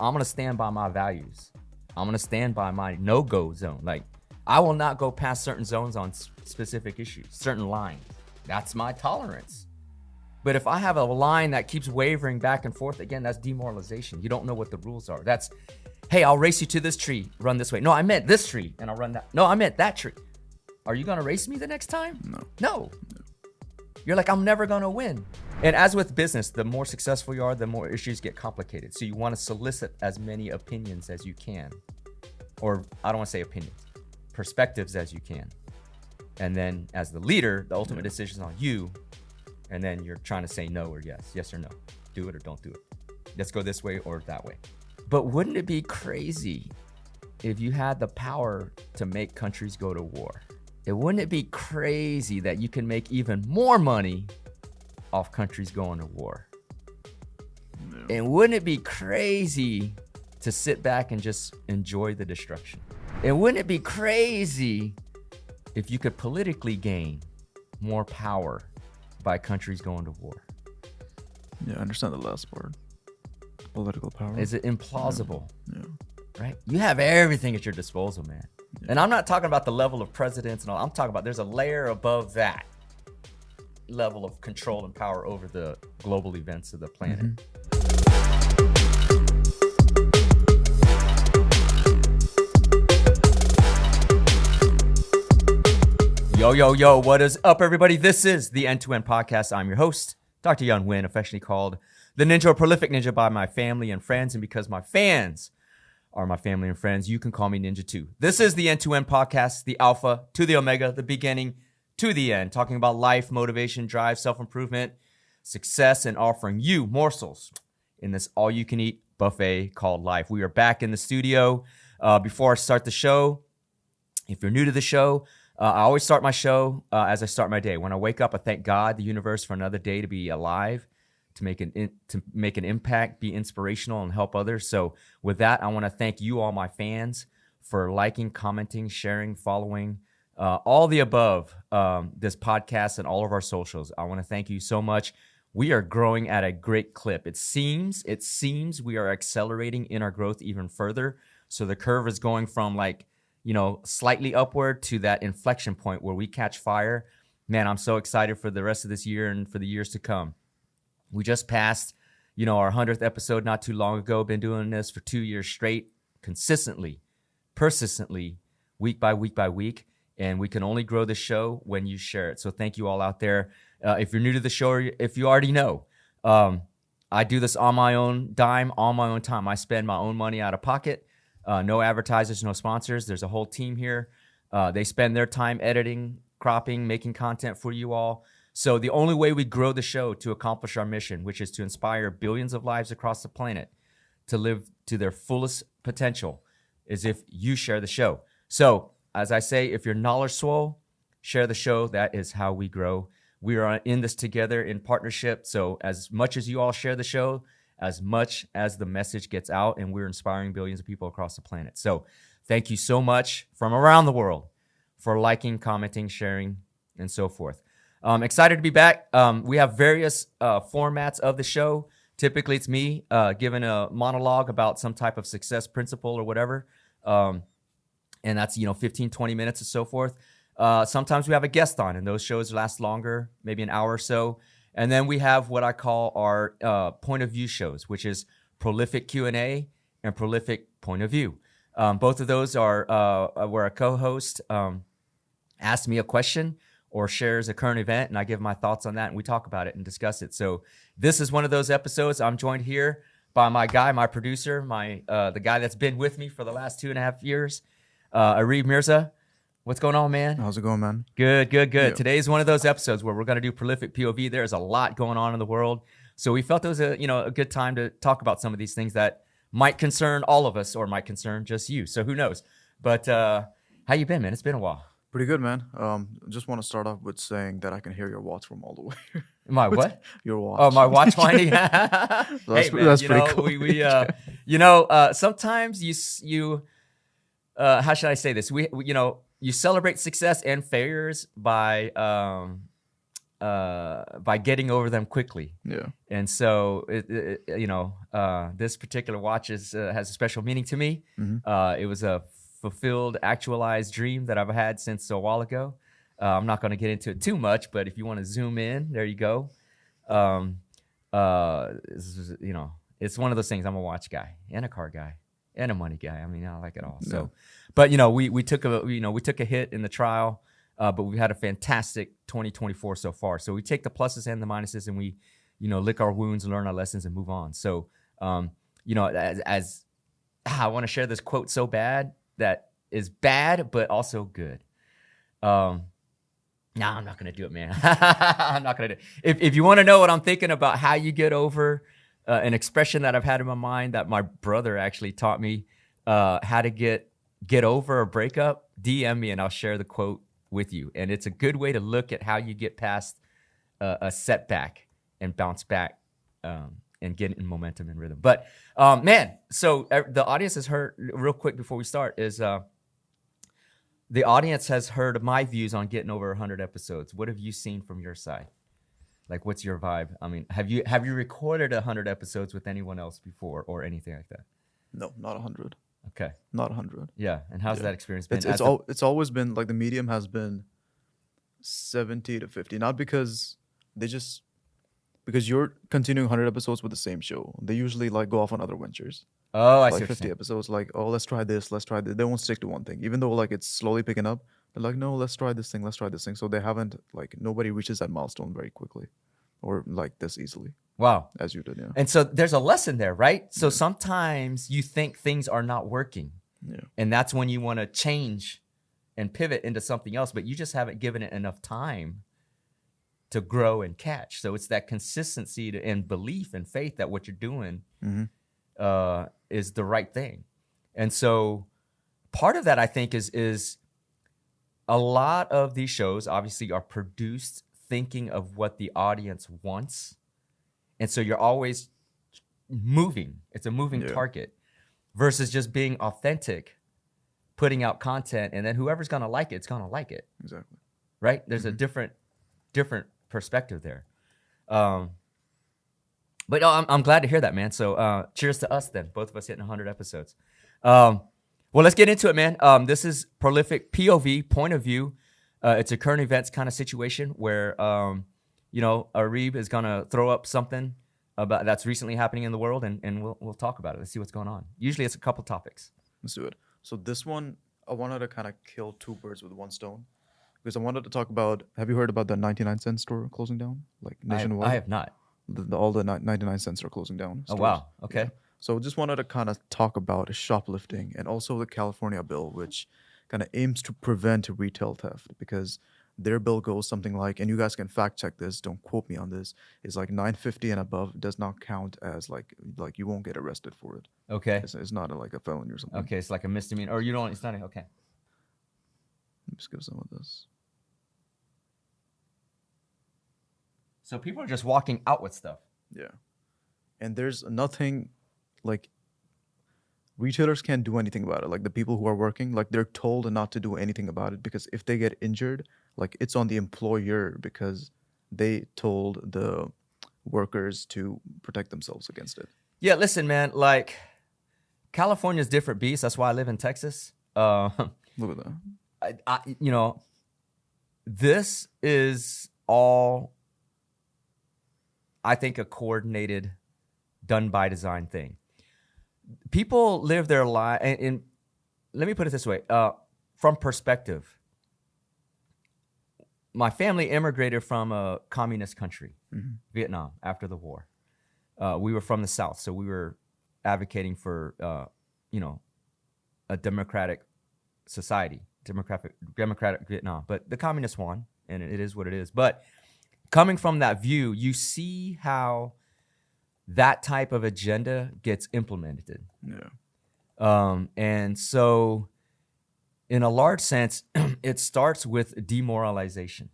I'm going to stand by my values. I'm going to stand by my no-go zone. Like, I will not go past certain zones on specific issues, certain lines. That's my tolerance. But if I have a line that keeps wavering back and forth, again, that's demoralization. You don't know what the rules are. That's, hey, I'll race you to this tree, run this way. No, I meant this tree, and I'll run that. No, I meant that tree. Are you going to race me the next time? No. You're like, I'm never going to win. And as with business, the more successful you are, the more issues get complicated. So you want to solicit as many opinions as you can. Or I don't want to say opinions, perspectives as you can. And then as the leader, the ultimate decision is on you. And then you're trying to say no or yes or no. Do it or don't do it. Let's go this way or that way. But wouldn't it be crazy if you had the power to make countries go to war? Wouldn't it be crazy that you can make even more money off countries going to war? No. And wouldn't it be crazy to sit back and just enjoy the destruction? And wouldn't it be crazy if you could politically gain more power by countries going to war? Yeah, I understand the last part. Political power. Is it implausible? Yeah. Right? You have everything at your disposal, man. Yeah. And I'm not talking about the level of presidents and all. I'm talking about there's a layer above that level of control and power over the global events of the planet. Yo, what is up, everybody? This is the End-to-End Podcast. I'm your host, Dr. QnA, affectionately called the Ninja or Prolific Ninja by my family and friends. And because my fans are my family and friends, you can call me Ninja too. This is the End-to-End Podcast, the Alpha to the Omega, the beginning to the end, talking about life, motivation, drive, self-improvement, success, and offering you morsels in this all-you-can-eat buffet called life. We are back in the studio. Before I start the show, if you're new to the show, I always start my show as I start my day. When I wake up, I thank God, the universe, for another day to be alive, to make an impact, be inspirational, and help others. So with that, I want to thank you, all my fans, for liking, commenting, sharing, following, all the above, this podcast and all of our socials. I want to thank you so much. We are growing at a great clip. It seems we are accelerating in our growth even further. So the curve is going from slightly upward to that inflection point where we catch fire. Man, I'm so excited for the rest of this year and for the years to come. We just passed, our 100th episode not too long ago. Been doing this for 2 years straight, consistently, persistently, week by week by week. And we can only grow the show when you share it. So thank you all out there. If you're new to the show, or if you already know, I do this on my own dime, on my own time. I spend my own money out of pocket. No advertisers, no sponsors. There's a whole team here. They spend their time editing, cropping, making content for you all. So the only way we grow the show to accomplish our mission, which is to inspire billions of lives across the planet to live to their fullest potential, is if you share the show. So as I say, if you're knowledge swole, share the show. That is how we grow. We are in this together in partnership. So as much as you all share the show, as much as the message gets out, and we're inspiring billions of people across the planet. So thank you so much from around the world for liking, commenting, sharing, and so forth. Excited to be back. We have various formats of the show. Typically, it's me giving a monologue about some type of success principle or whatever. And that's, 15, 20 minutes and so forth. Sometimes we have a guest on, and those shows last longer, maybe an hour or so. And then we have what I call our point of view shows, which is Prolific QnA and Prolific Point of View. Both of those are where a co-host asks me a question or shares a current event, and I give my thoughts on that, and we talk about it and discuss it. So this is one of those episodes. I'm joined here by my guy, my producer, the guy that's been with me for the last 2.5 years, Arib Mirza. What's going on, man? How's it going, man? Good. Yeah. Today's one of those episodes where we're going to do Prolific POV. There's a lot going on in the world. So we felt it was a good time to talk about some of these things that might concern all of us or might concern just you. So who knows? But how you been, man? It's been a while. Pretty good, man. Just want to start off with saying that I can hear your watch from all the way. My what? Your watch. Oh, my watch finding. That's pretty cool. We sometimes you how should I say this? We you celebrate success and failures by by getting over them quickly. Yeah. And so, this particular watch has a special meaning to me. It was a fulfilled, actualized dream that I've had since a while ago. I'm not going to get into it too much, but if you want to zoom in, there you go. It's one of those things. I'm a watch guy and a car guy and a money guy. I mean, I like it all. Yeah. So, but we took a hit in the trial, but we've had a fantastic 2024 so far. So we take the pluses and the minuses, and we, lick our wounds, learn our lessons, and move on. So, as I want to share this quote so bad that is bad, but also good. No, I'm not going to do it, man. I'm not going to do it. If you want to know what I'm thinking about how you get over an expression that I've had in my mind that my brother actually taught me how to get over a breakup, DM me and I'll share the quote with you. And it's a good way to look at how you get past a setback and bounce back and get in momentum and rhythm. But man, so the audience has heard, real quick before we start, is the audience has heard my views on getting over 100 episodes. What have you seen from your side? Like, what's your vibe? I mean, have you recorded 100 episodes with anyone else before or anything like that? No, not 100. Okay. Not 100. Yeah. And how's that experience been? It's always been like the medium has been 70 to 50. Not because because you're continuing 100 episodes with the same show. They usually like go off on other ventures. Oh, I see. Like 50 episodes, like, oh, let's try this. They won't stick to one thing, even though like it's slowly picking up. They're like, no, let's try this thing. So they haven't, like, nobody reaches that milestone very quickly, or like this easily. Wow. As you did, yeah. And so there's a lesson there, right? So sometimes you think things are not working, and that's when you want to change and pivot into something else, but you just haven't given it enough time to grow and catch. So it's that consistency and belief and faith that what you're doing is the right thing. And so part of that, I think, is a lot of these shows obviously are produced thinking of what the audience wants. And so you're always moving. It's a moving target versus just being authentic, putting out content, and then whoever's going to like it, it's going to like it. Exactly. Right? There's a different perspective there. But I'm glad to hear that, man. So cheers to us then, both of us hitting 100 episodes. Well, let's get into it, man. This is Prolific POV, point of view. It's a current events kind of situation where, Arib is going to throw up something about that's recently happening in the world, and we'll talk about it. Let's see what's going on. Usually it's a couple topics. Let's do it. So this one, I wanted to kind of kill two birds with one stone. Because I wanted to talk about, have you heard about the 99-cent store closing down? Like nationwide? I have not. All the 99 cents are closing down. Oh, wow. Okay. Yeah. So just wanted to kind of talk about shoplifting and also the California bill, which kind of aims to prevent retail theft, because their bill goes something like, and you guys can fact check this, don't quote me on this, is like $9.50 and above does not count as like you won't get arrested for it. Okay. It's not like a felony or something. Okay, it's like a misdemeanor, or you don't, it's not, okay. Let me just give some of this. So people are just walking out with stuff. Yeah. And there's nothing, like, retailers can't do anything about it. Like, the people who are working, like, they're told not to do anything about it, because if they get injured, like, it's on the employer, because they told the workers to protect themselves against it. Yeah, listen, man, like, California's different beast. That's why I live in Texas. Look at that. This is all, I think, a coordinated, done by design thing. People live their life, and let me put it this way, from perspective. My family immigrated from a communist country, Vietnam, after the war. We were from the South, so we were advocating for, a democratic society, democratic Vietnam. But the communists won, and it is what it is. But coming from that view, you see how that type of agenda gets implemented. Yeah. And so, in a large sense, it starts with demoralization.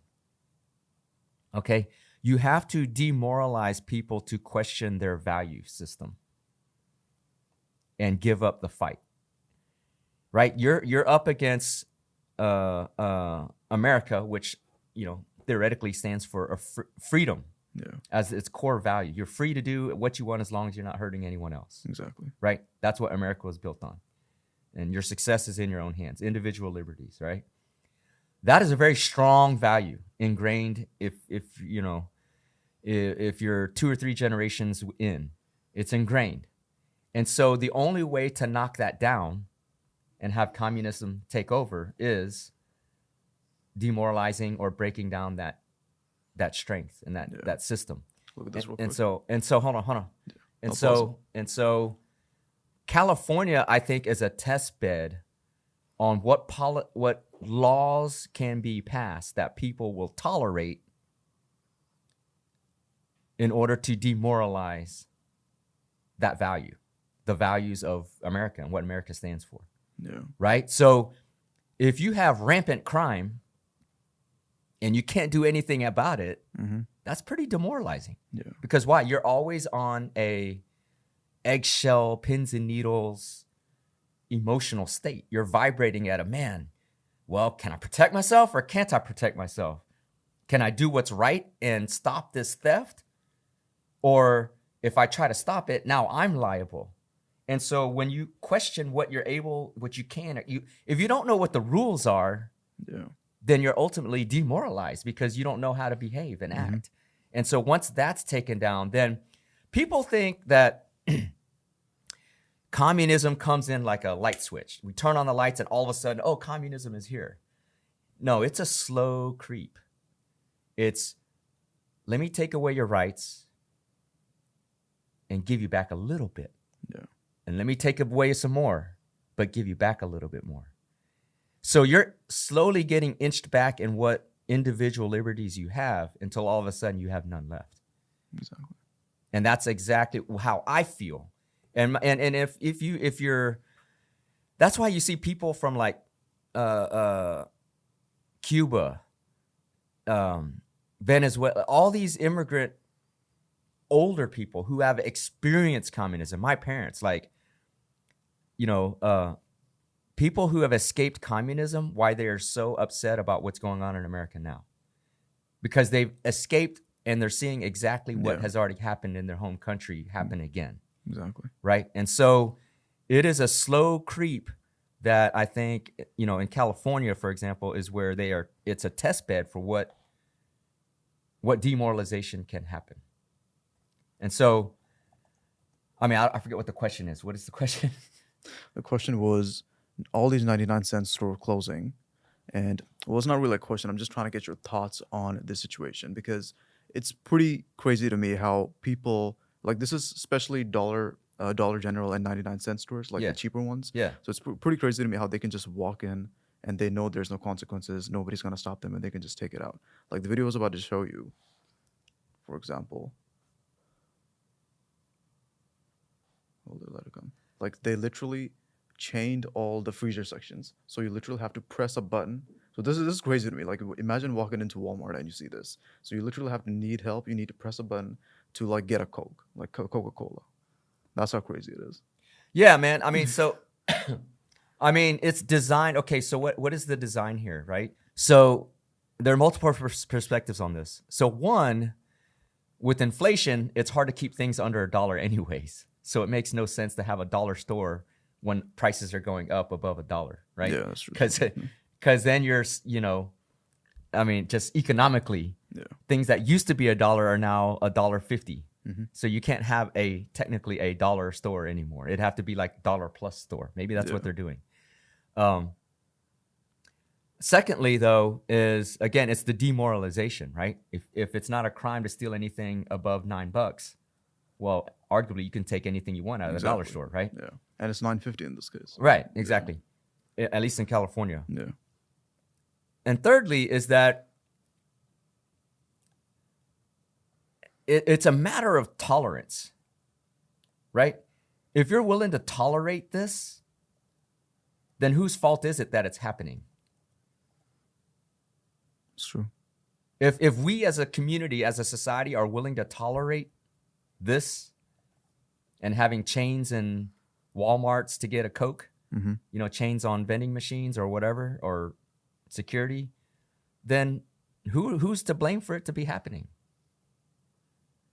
Okay? You have to demoralize people to question their value system and give up the fight. Right? You're up against America, which, theoretically stands for freedom Yeah, as its core value. You're free to do what you want as long as you're not hurting anyone else, exactly. right? That's what America was built on. And your success is in your own hands, individual liberties, right? That is a very strong value ingrained if you know, if you're 2 or 3 generations in, it's ingrained. And so the only way to knock that down and have communism take over is demoralizing or breaking down that strength and that system. Look at this real And quick. so hold on. Yeah. And so California, I think, is a test bed on what laws can be passed that people will tolerate in order to demoralize that value, the values of America and what America stands for. Yeah. Right? So if you have rampant crime and you can't do anything about it, that's pretty demoralizing. Yeah. Because why? You're always on a eggshell, pins and needles, emotional state. You're vibrating at a man. Well, can I protect myself or can't I protect myself? Can I do what's right and stop this theft? Or if I try to stop it, now I'm liable. And so when you question what you're able, what you can, if you don't know what the rules are, then you're ultimately demoralized because you don't know how to behave and act. And so once that's taken down, then people think that communism comes in like a light switch. We turn on the lights and all of a sudden, oh, communism is here. No, it's a slow creep. It's, let me take away your rights and give you back a little bit. Yeah. And let me take away some more, but give you back a little bit more. So you're slowly getting inched back in what individual liberties you have until all of a sudden you have none left. Exactly. And that's exactly how I feel. And if you're, that's why you see people from like Cuba, Venezuela, all these immigrant older people who have experienced communism. My parents, like, you know, people who have escaped communism, why they are so upset about what's going on in America now, because they've escaped and they're seeing exactly what has already happened in their home country happen again. Exactly. Right. And so it is a slow creep that I think, you know, in California, for example, is where it's a test bed for what demoralization can happen. And so, I mean, I forget what the question is. What is the question? The question was all these 99-cent store closing. And well, it's not really a question. I'm just trying to get your thoughts on this situation because it's pretty crazy to me how people, like this is especially Dollar General and 99-cent stores, like the cheaper ones. Yeah. So it's pretty crazy to me how they can just walk in and they know there's no consequences. Nobody's going to stop them and they can just take it out. Like the video I was about to show you, for example. Hold it, let it come. Like they literally chained all the freezer sections. So you literally have to press a button. So this is crazy to me. Like imagine walking into Walmart and you see this. So you literally have to need help. You need to press a button to like get a Coke, like Coca-Cola. That's how crazy it is. Yeah, man. I mean, so, I mean, it's designed. Okay, so what is the design here, right? So there are multiple perspectives on this. So one, with inflation, it's hard to keep things under $1 anyways. So it makes no sense to have a dollar store when prices are going up above $1, right? Yeah, that's true. Because then you're, you know, I mean, just economically, things that used to be $1 are now $1.50. So you can't have technically a dollar store anymore. It'd have to be like $1 plus store. Maybe that's what they're doing. Secondly, though, is again, it's the demoralization, right? If it's not a crime to steal anything above $9, well, arguably you can take anything you want out of the dollar store, right? Yeah, and it's $9.50 in this case. Right, exactly. At least in California. Yeah. And thirdly is that it's a matter of tolerance, right? If you're willing to tolerate this, then whose fault is it that it's happening? It's true. If we as a community, as a society are willing to tolerate this and having chains in Walmarts to get a Coke, you know, chains on vending machines or whatever, or security, then who's to blame for it to be happening?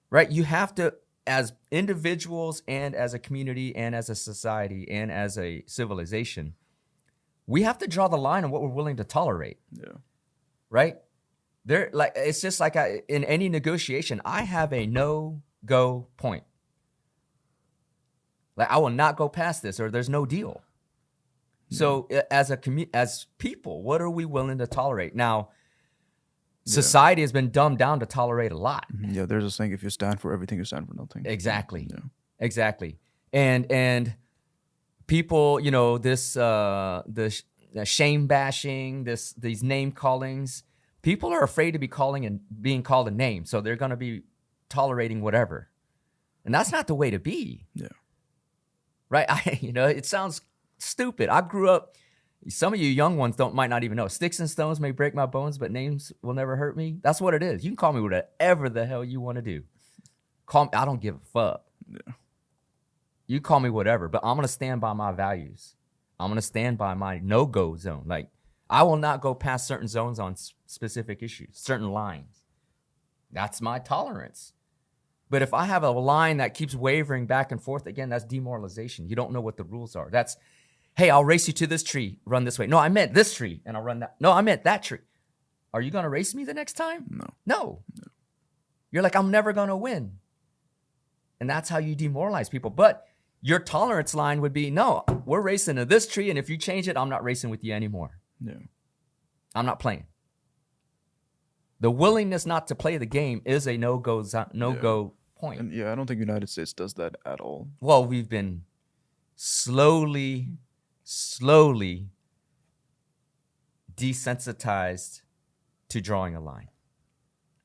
Right? You have to, as individuals and as a community and as a society and as a civilization, we have to draw the line on what we're willing to tolerate. Yeah. Right? It's just like in any negotiation, I have a no-go point. Like, I will not go past this, or there's no deal. So as people, what are we willing to tolerate? Now, society has been dumbed down to tolerate a lot. Yeah, there's a saying, if you stand for everything, you stand for nothing. Exactly. Yeah. Exactly. And people, this shame bashing, these name callings, people are afraid to be calling and being called a name, so they're going to be tolerating whatever. And that's not the way to be. Yeah. Right? It sounds stupid. I grew up, some of you young ones might not even know. Sticks and stones may break my bones, but names will never hurt me. That's what it is. You can call me whatever the hell you want to do. Call me, I don't give a fuck. Yeah. You call me whatever, but I'm going to stand by my values. I'm going to stand by my no-go zone. Like, I will not go past certain zones on specific issues, certain lines. That's my tolerance. But if I have a line that keeps wavering back and forth, again, that's demoralization. You don't know what the rules are. That's, hey, I'll race you to this tree, run this way. No, I meant this tree, and I'll run that. No, I meant that tree. Are you going to race me the next time? No. You're like, I'm never going to win. And that's how you demoralize people. But your tolerance line would be, no, we're racing to this tree, and if you change it, I'm not racing with you anymore. Yeah. I'm not playing. The willingness not to play the game is a no-go point. And I don't think United States does that at all. Well, we've been slowly desensitized to drawing a line.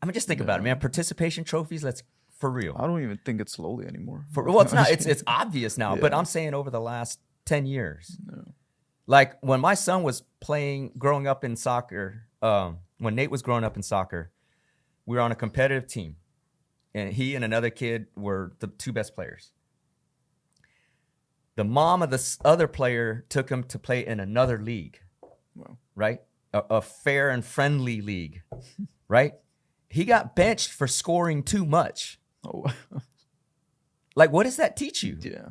I mean, just think about it, man. Participation trophies, for real. I don't even think it's slowly anymore. It's not. It's obvious now, but I'm saying over the last 10 years. No. Like, when my son was growing up in soccer, when Nate was growing up in soccer, we were on a competitive team. And he and another kid were the two best players. The mom of this other player took him to play in another league. Wow. Right? A fair and friendly league. Right? He got benched for scoring too much. Oh. Like, what does that teach you? Yeah.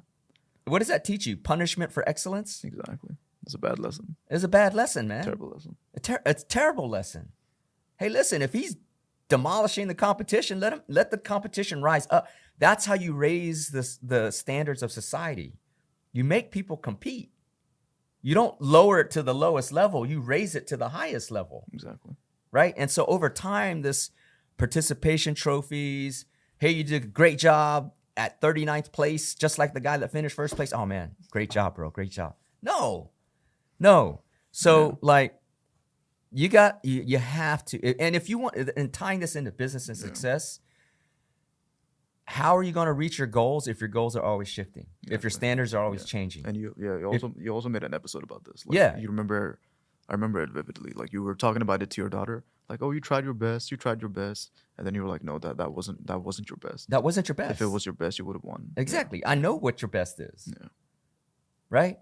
What does that teach you? Punishment for excellence? Exactly. It's a bad lesson. It's a bad lesson, man. Terrible lesson. It's a terrible lesson. Hey, listen, if he's demolishing the competition, let the competition rise up. That's how you raise the standards of society. You make people compete. You don't lower it to the lowest level. You raise it to the highest level. Exactly. Right? And so over time, this participation trophies, hey, you did a great job at 39th place, just like the guy that finished first place. Oh, man, great job, bro. Great job. No. So, you have to, and if you want, and tying this into business and success, how are you going to reach your goals if your goals are always shifting? If your standards are always changing? And you also made an episode about this. Like, yeah. I remember it vividly. Like, you were talking about it to your daughter. Like, oh, you tried your best. And then you were like, no, that wasn't your best. That wasn't your best. If it was your best, you would have won. Exactly. Yeah. I know what your best is. Yeah. Right?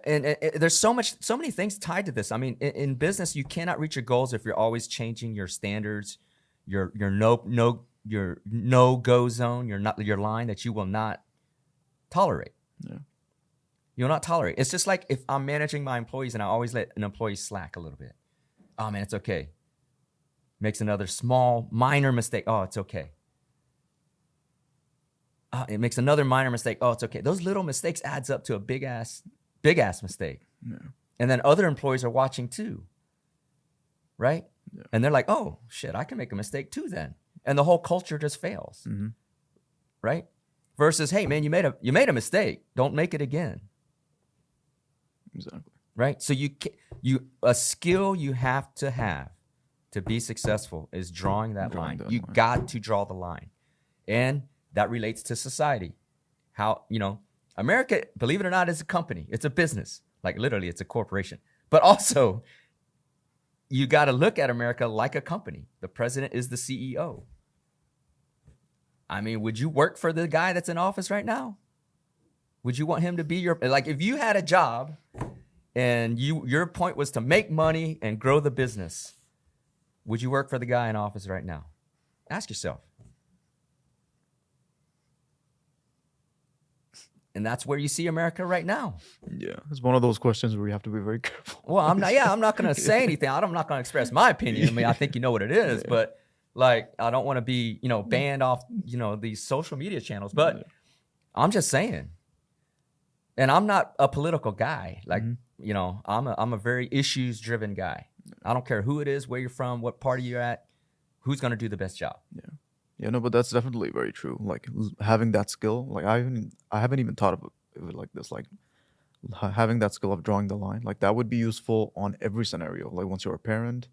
And there's so many things tied to this. I mean, in business, you cannot reach your goals if you're always changing your standards, your no-go zone, your line that you will not tolerate. Yeah. You'll not tolerate. It's just like if I'm managing my employees and I always let an employee slack a little bit. Oh, man, it's okay. Makes another small, minor mistake. Oh, it's okay. It makes another minor mistake. Oh, it's okay. Those little mistakes adds up to a big ass mistake. Yeah. And then other employees are watching too. Right? Yeah. And they're like, oh, shit, I can make a mistake too then. And the whole culture just fails. Mm-hmm. Right? Versus, hey, man, you made a mistake. Don't make it again. Exactly. Right? So a skill you have to be successful is drawing that line. You got to draw the line. And that relates to society. How, America, believe it or not, is a company. It's a business. Like, literally, it's a corporation. But also, you got to look at America like a company. The president is the CEO. I mean, would you work for the guy that's in office right now? Would you want him to be if you had a job and your point was to make money and grow the business, would you work for the guy in office right now? Ask yourself. And that's where you see America right now. Yeah, it's one of those questions where you have to be very careful. Well, I'm not going to say anything. I'm not going to express my opinion. I mean, I think you know what it is, but like, I don't want to be, banned off, these social media channels, but I'm just saying. And I'm not a political guy. Like, I'm a very issues driven guy. I don't care who it is, where you're from, what party you're at, who's going to do the best job. Yeah, no, but that's definitely very true. Like having that skill, like I haven't even thought of it like this. Like having that skill of drawing the line, like that would be useful on every scenario. Like once you're a parent,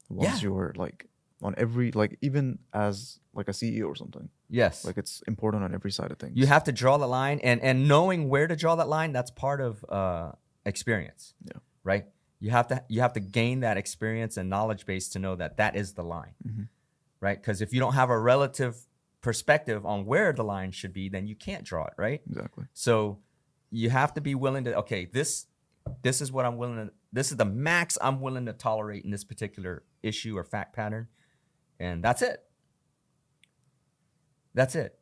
once you're like on every, like even as like a CEO or something. Yes. Like it's important on every side of things. You have to draw the line, and knowing where to draw that line, that's part of experience. Yeah. Right. You have to gain that experience and knowledge base to know that is the line. Mm-hmm. Right? Because if you don't have a relative perspective on where the line should be, then you can't draw it, right? Exactly. So you have to be willing to, okay, this is what I'm willing to, this is the max I'm willing to tolerate in this particular issue or fact pattern. And that's it. That's it.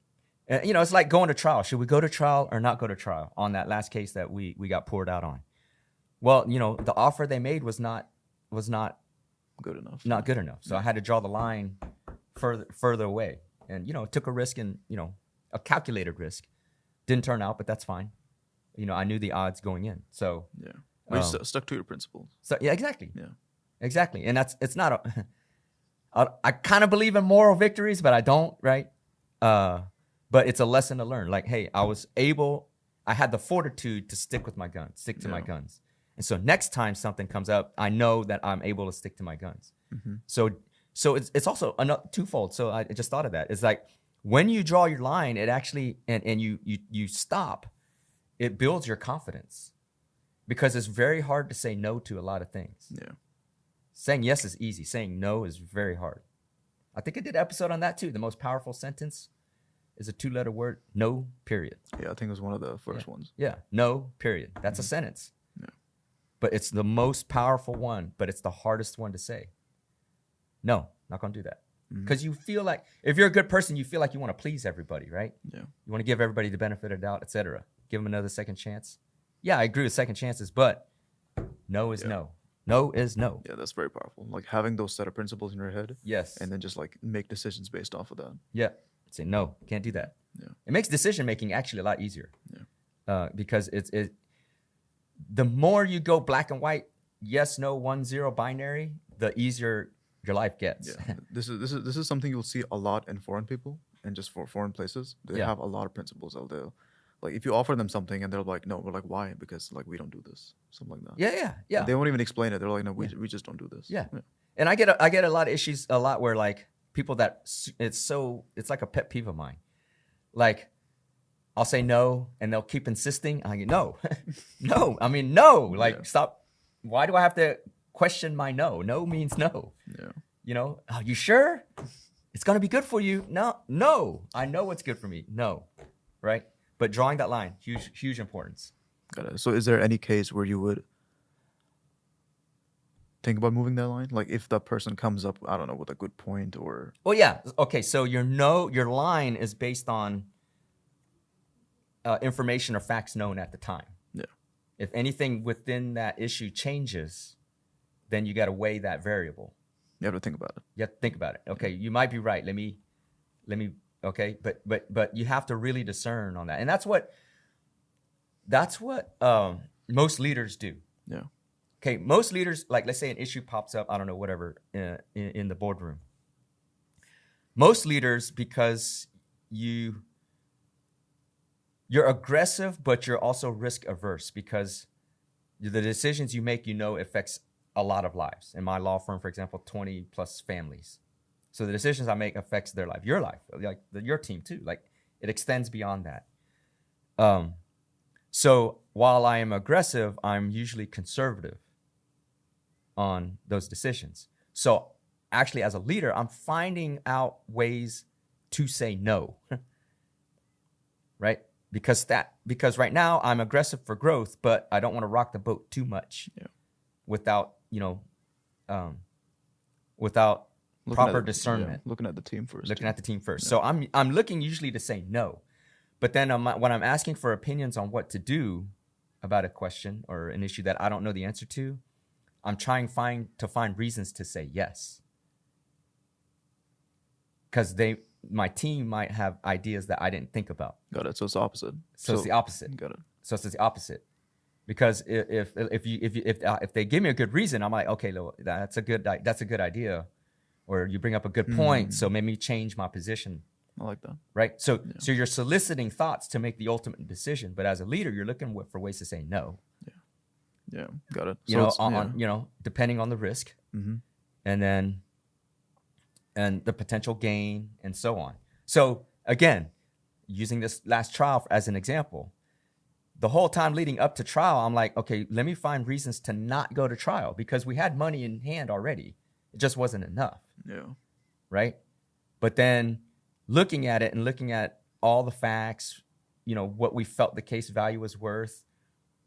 And, it's like going to trial. Should we go to trial or not go to trial on that last case that we got poured out on? Well, the offer they made was not good enough. Not good enough. So I had to draw the line further away, and took a risk, and a calculated risk. Didn't turn out, but that's fine. I knew the odds going in, so yeah, we stuck to your principles. So yeah, exactly. Yeah, exactly, and it's not I kind of believe in moral victories, but I don't, right? But it's a lesson to learn. Like, hey, I had the fortitude to stick with my guns, stick to my guns, and so next time something comes up, I know that I'm able to stick to my guns. Mm-hmm. So it's also twofold. So I just thought of that. It's like when you draw your line, it actually and you stop, it builds your confidence, because it's very hard to say no to a lot of things. Yeah. Saying yes is easy. Saying no is very hard. I think I did an episode on that too. The most powerful sentence is a 2-letter word, no, period. Yeah, I think it was one of the first ones. Yeah, no, period. That's a sentence. Yeah. But it's the most powerful one, but it's the hardest one to say. No, not going to do that. Because you feel like, if you're a good person, you feel like you want to please everybody, right? Yeah. You want to give everybody the benefit of the doubt, etc. Give them another second chance. Yeah, I agree with second chances, but no is no. No is no. Yeah, that's very powerful. Like having those set of principles in your head. Yes. And then just like make decisions based off of that. Yeah. Say no, can't do that. Yeah. It makes decision making actually a lot easier. Yeah. Because the more you go black and white, yes, no, 1, 0 binary, the easier your life gets. Yeah. This is something you'll see a lot in foreign people and just for foreign places. They have a lot of principles out there. Like if you offer them something and they're like, no, we're like, why? Because like we don't do this, something like that. Yeah. They won't even explain it. They're like, no, we just don't do this. Yeah. And I get a lot of issues where like people that it's like a pet peeve of mine. Like I'll say no and they'll keep insisting. I go, no, no. I mean, no. Like stop. Why do I have to question my no? No means no. Yeah. Are you sure it's gonna be good for you? No. I know what's good for me. No, right? But drawing that line, huge importance. Got it. So is there any case where you would think about moving that line? Like if that person comes up, I don't know, with a good point or... Well, yeah. Okay, so your line is based on information or facts known at the time. Yeah. If anything within that issue changes, then you got to weigh that variable. You have to think about it. You have to think about it. Okay, you might be right. Let me. Okay, but you have to really discern on that, and that's what most leaders do. Yeah. Okay, most leaders, like let's say an issue pops up, I don't know, whatever, in the boardroom. Most leaders, because you're aggressive, but you're also risk averse because the decisions you make, affects a lot of lives. In my law firm, for example, 20 plus families. So the decisions I make affects their life, your life, like your team too. Like it extends beyond that. So while I am aggressive, I'm usually conservative on those decisions. So actually as a leader, I'm finding out ways to say no, right? Because right now I'm aggressive for growth, but I don't want to rock the boat too much without proper discernment. Looking at the team first. Looking at the team first. So I'm looking usually to say no, but then when I'm asking for opinions on what to do about a question or an issue that I don't know the answer to, I'm trying to find reasons to say yes, because my team might have ideas that I didn't think about. Got it. So it's the opposite. So it's the opposite. Got it. So it's the opposite. Because if they give me a good reason, I'm like, okay, that's a good idea, or you bring up a good point, so maybe change my position. I like that. Right. So you're soliciting thoughts to make the ultimate decision, but as a leader, you're looking for ways to say no. Yeah, got it. So depending on the risk, and then the potential gain, and so on. So again, using this last trial as an example. The whole time leading up to trial, I'm like, okay, let me find reasons to not go to trial because we had money in hand already. It just wasn't enough. Yeah. Right. But then looking at it and looking at all the facts, what we felt the case value was worth,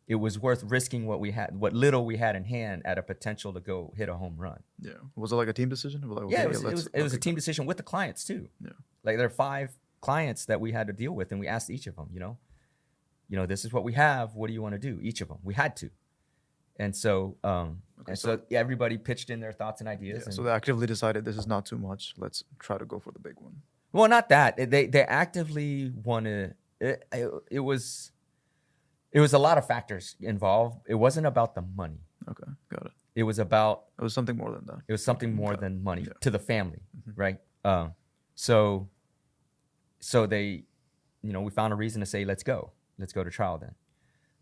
it was worth risking what little we had in hand at a potential to go hit a home run. Yeah. Was it like a team decision? It was a team decision with the clients too. Yeah. Like there are 5 clients that we had to deal with, and we asked each of them, this is what we have. What do you want to do? Each of them. We had to. And so, everybody pitched in their thoughts and ideas. So they actively decided this is not too much. Let's try to go for the big one. Well, not that. They actively wanted it. It was a lot of factors involved. It wasn't about the money. Okay, got it. It was something more than that. It was something more than money to the family, right? So they, we found a reason to say, let's go to trial then.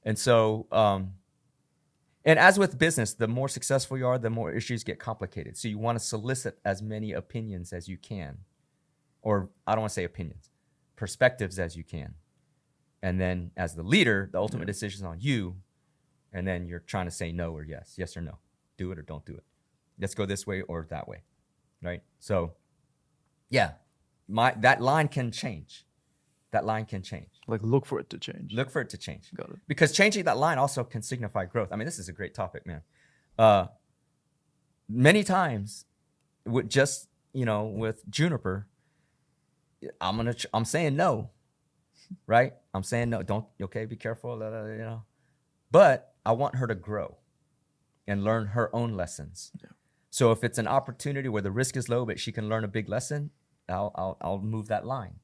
And so, and as with business, the more successful you are, the more issues get complicated. So you want to solicit as many opinions as you can, or I don't want to say opinions, perspectives as you can. And then as the leader, the ultimate decision is on you. And then you're trying to say no or yes or no, do it or don't do it. Let's go this way or that way, right? So yeah, that line can change. That line can change. Like look for it to change. Look for it to change. Got it. Because changing that line also can signify growth. I mean, this is a great topic, man. Many times with just, with Juniper, I'm saying no, right? I'm saying no, be careful, But I want her to grow and learn her own lessons. Yeah. So if it's an opportunity where the risk is low, but she can learn a big lesson, I'll move that line.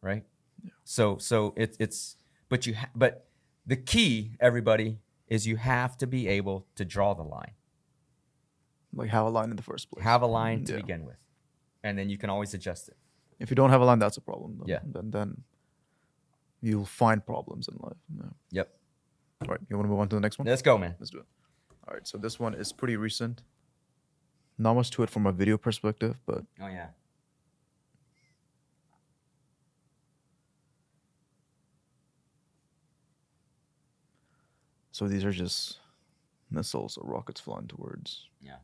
Right. Yeah. So it's but the key, everybody, is you have to be able to draw the line. Like have a line in the first place. Have a line to begin with, and then you can always adjust it. If you don't have a line, that's a problem. Then you'll find problems in life. Yeah. Yep. All right. You want to move on to the next one? Let's go, man. Let's do it. All right. So this one is pretty recent. Not much to it from a video perspective, but oh yeah. So these are just missiles or rockets flying towards. Yeah.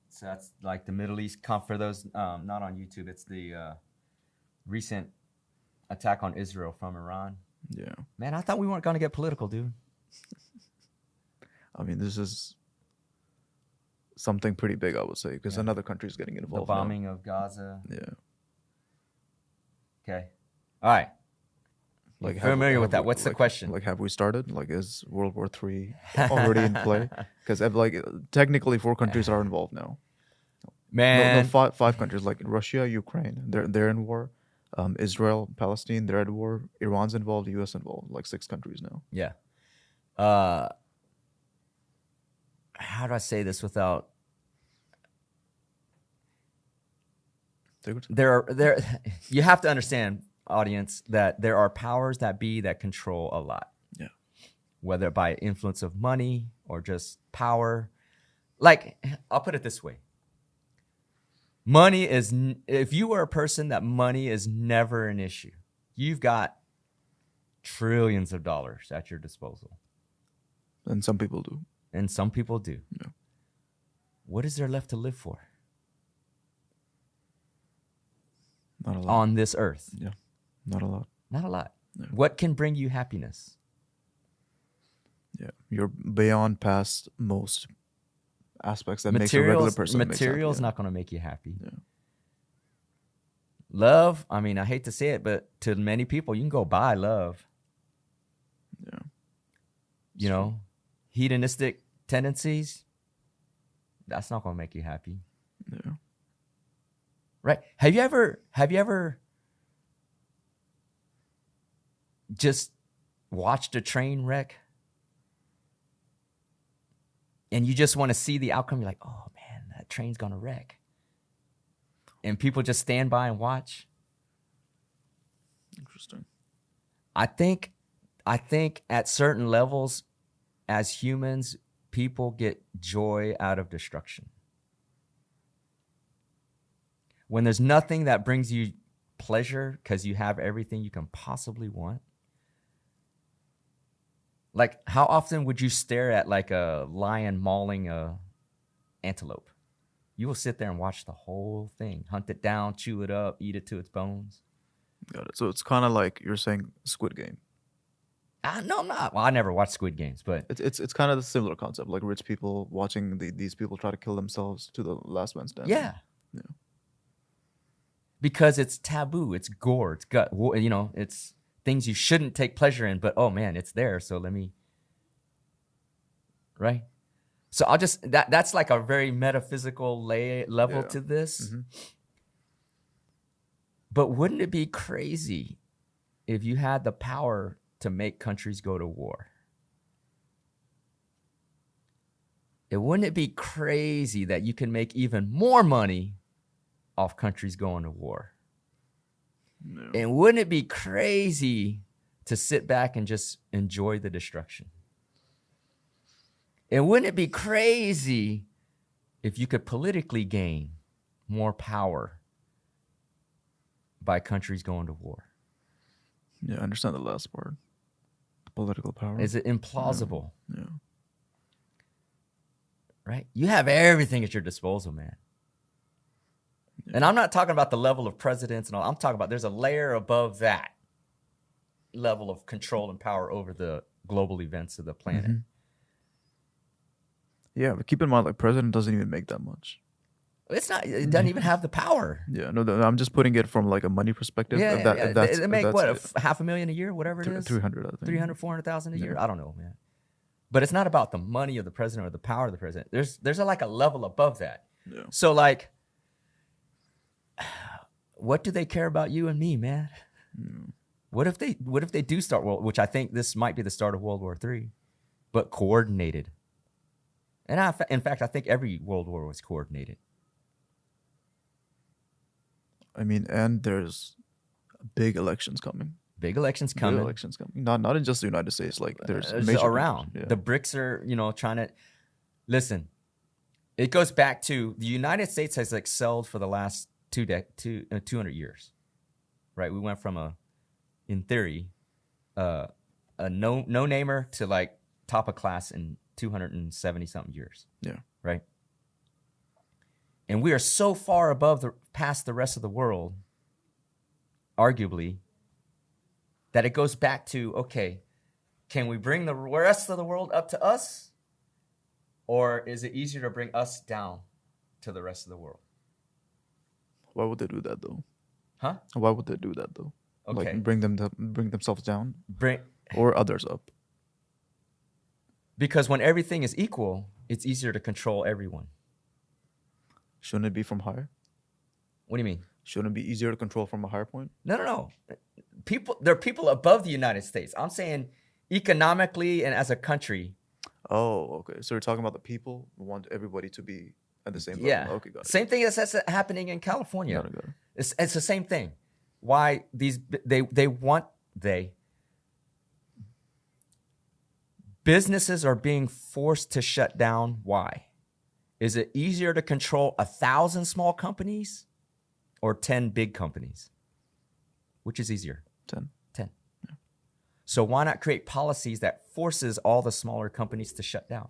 So that's like the Middle East. For those not on YouTube, it's the recent attack on Israel from Iran. Yeah. Man, I thought we weren't going to get political, dude. I mean, this is something pretty big, I would say, because another country is getting involved. The bombing of Gaza. Yeah. Okay. All right. Like familiar with that. What's the question? Like, have we started? Like, is World War III already in play? Because technically 4 countries are involved now. Man, no, 5 countries like Russia, Ukraine, they're in war. Israel, Palestine, they're at war. Iran's involved. U.S. involved. Like 6 countries now. Yeah. How do I say this without? There. You have to understand, audience, that there are powers that be that control a lot. Yeah. Whether by influence of money or just power. Like, I'll put it this way. Money is, if you are a person that money is never an issue, you've got trillions of dollars at your disposal. And some people do. Yeah. What is there left to live for? Not a lot. On this earth. Yeah. Not a lot. Yeah. What can bring you happiness? Yeah. You're beyond past most aspects that makes a regular person Material's happy. not going to make you happy. Yeah. Love, I mean, I hate to say it, but to many people, you can go buy love. Yeah. You know, hedonistic tendencies, that's not going to make you happy. Yeah. Right? Have you ever just watched a train wreck and you just want to see the outcome? You're like, oh man, that train's going to wreck. And people just stand by and watch. Interesting. I think at certain levels as humans, people get joy out of destruction. When there's nothing that brings you pleasure because you have everything you can possibly want. Like, how often would you stare at like a lion mauling a antelope? You will sit there and watch the whole thing, hunt it down, chew it up, eat it to its bones. Got it. So it's kind of like you're saying Squid Game. No, I'm not. Well, I never watched Squid Games, but It's kind of the similar concept, like rich people watching these people try to kill themselves to the last man standing. yeah. Yeah. Because it's taboo, it's gore, it's gut, you know, it's things you shouldn't take pleasure in, but oh man, it's there, so let me, right? So I'll just, that's like a very metaphysical level to this. Mm-hmm. But wouldn't it be crazy if you had the power to make countries go to war? Wouldn't it be crazy that you can make even more money off countries going to war? No. And wouldn't it be crazy to sit back and just enjoy the destruction? And wouldn't it be crazy if you could politically gain more power by countries going to war? Yeah, I understand the last part. The political power. Is it implausible? Yeah. Right? You have everything at your disposal, man. Yeah. And I'm not talking about the level of presidents and all. I'm talking about there's a layer above that level of control and power over the global events of the planet. Mm-hmm. Yeah, but keep in mind, like, president doesn't even make that much. It doesn't even have the power. Yeah, no, I'm just putting it from like a money perspective. Yeah, If that's, they make if what, that's $500,000 a year, whatever it is? 300, I think. 300, 400,000 a year? I don't know, man. But it's not about the money of the president or the power of the president. There's like a level above that. Yeah. So like, what do they care about you and me, man? Mm. What if they do start which I think this might be the start of World War III, but coordinated. And in fact, I think every World War was coordinated. I mean, and there's big elections coming. Big elections coming. Big elections coming. Not in just the United States. Like there's major around. Yeah. The BRICS are, trying to listen. It goes back to the United States has excelled for the last 200 years, right? We went from in theory, a no-namer to like top of class in 270 something years. Yeah. Right. And we are so far past the rest of the world, arguably, that it goes back to, okay, can we bring the rest of the world up to us? Or is it easier to bring us down to the rest of the world? Why would they do that though? Huh? Why would they do that though? Okay. Like bring themselves down or others up? Because when everything is equal, it's easier to control everyone. Shouldn't it be from higher? What do you mean? Shouldn't it be easier to control from a higher point? No. There are people above the United States. I'm saying economically and as a country. Oh, okay. So you're talking about the people who want everybody to be at the same level. Yeah. Okay, got it. Same thing that's happening in California. Got it. It's the same thing. Why businesses are being forced to shut down. Why? Is it easier to control 1,000 small companies or 10 big companies? Which is easier? 10. Yeah. So why not create policies that forces all the smaller companies to shut down?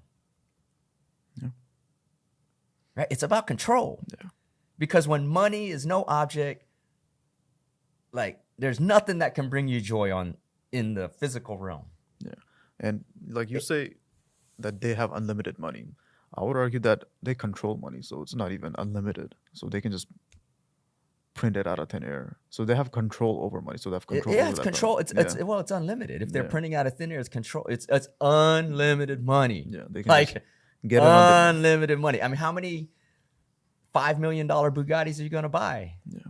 Yeah. Right? It's about control. Yeah. Because when money is no object, like there's nothing that can bring you joy in the physical realm. Yeah. And like you say that they have unlimited money. I would argue that they control money, so it's not even unlimited. So they can just print it out of thin air. So they have control over money. So they have control Yeah, over it's that control. power. It's unlimited. If they're Yeah. printing out of thin air, it's control. It's unlimited money. Yeah, they can Like just get it on demand. unlimited money. I mean, how many $5 million Bugattis are you gonna buy? Yeah,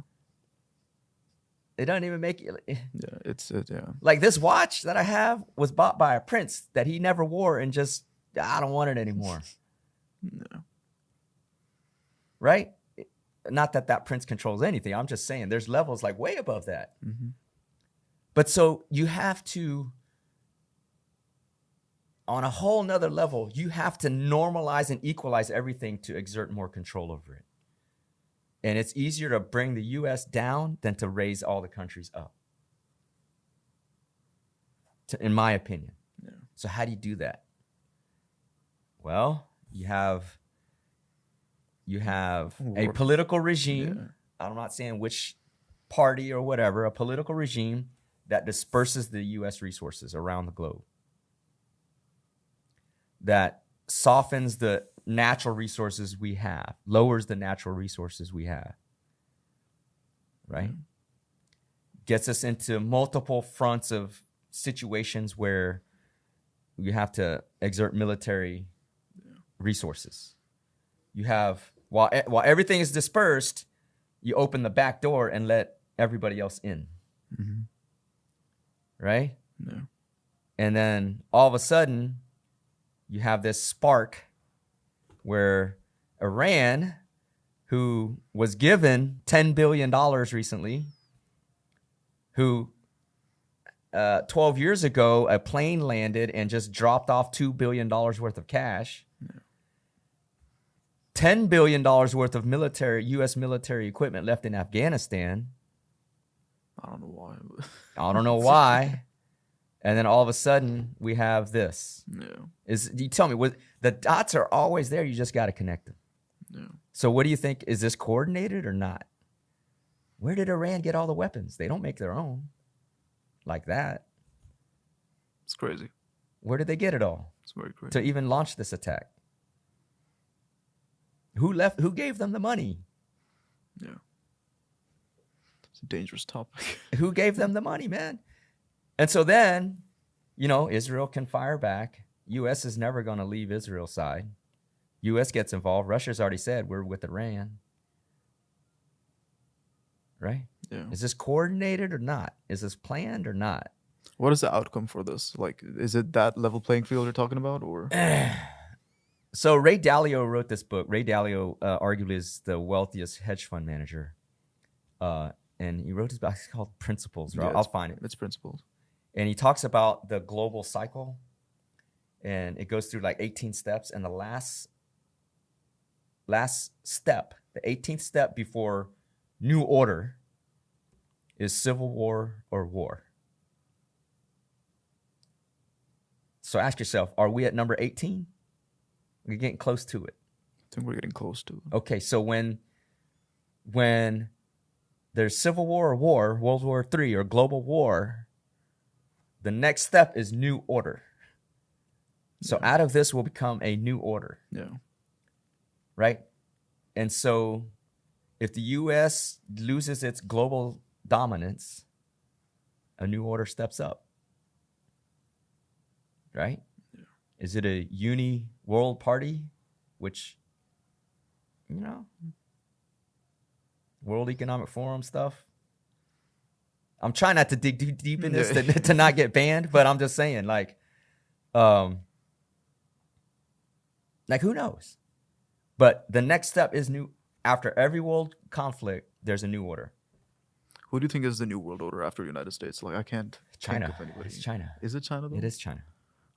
It doesn't even make it. yeah. Like this watch that I have was bought by a prince that he never wore and just, I don't want it anymore. No. Right? Not that prince controls anything. I'm just saying there's levels like way above that. Mm-hmm. But so you have to, on a whole nother level, you have to normalize and equalize everything to exert more control over it. And it's easier to bring the US down than to raise all the countries up, in my opinion. Yeah. So how do you do that? Well, you have a political regime. Yeah. I'm not saying which party or whatever, a political regime that disperses the US resources around the globe, that softens the natural resources we have, lowers the natural resources we have, right? Mm-hmm. Gets us into multiple fronts of situations where you have to exert military resources. You have, while everything is dispersed, you open the back door and let everybody else in, Mm-hmm. right? Yeah. And then all of a sudden, you have this spark where Iran, who was given $10 billion recently, who 12 years ago, a plane landed and just dropped off $2 billion worth of cash, $10 billion worth of U.S. military equipment left in Afghanistan. I don't know why. I don't know why. And then all of a sudden, we have this. Yeah. You tell me, the dots are always there. You just got to connect them. Yeah. So what do you think? Is this coordinated or not? Where did Iran get all the weapons? They don't make their own like that. It's crazy. Where did they get it all It's very crazy. to even launch this attack? Who gave them the money? Yeah. It's a dangerous topic. Who gave them the money, man? And so then, Israel can fire back. U.S. is never going to leave Israel's side. U.S. gets involved. Russia's already said we're with Iran. Right? Yeah. Is this coordinated or not? Is this planned or not? What is the outcome for this? Like, is it that level playing field you're talking about, or? So Ray Dalio wrote this book. Ray Dalio arguably is the wealthiest hedge fund manager. And he wrote this book. It's called Principles. Right? Yeah, I'll find it. It's principles. And he talks about the global cycle. And it goes through like 18 steps. And the last step, the 18th step before new order, is civil war or war. So ask yourself, are we at number 18? We're getting close to it. I think we're getting close to it. Okay, so when there's civil war or war, World War III or global war, the next step is new order. So out of this will become a new order. Yeah. Right? And so if the U.S. loses its global dominance, a new order steps up. Right? Yeah. Is it a uni-world party, which, World Economic Forum stuff? I'm trying not to dig deep in this to not get banned, but I'm just saying, like who knows? But the next step is new. After every world conflict, there's a new order. Who do you think is the new world order after the United States? Like, I can't China. think of anybody. It's China. Is it China though? It is China.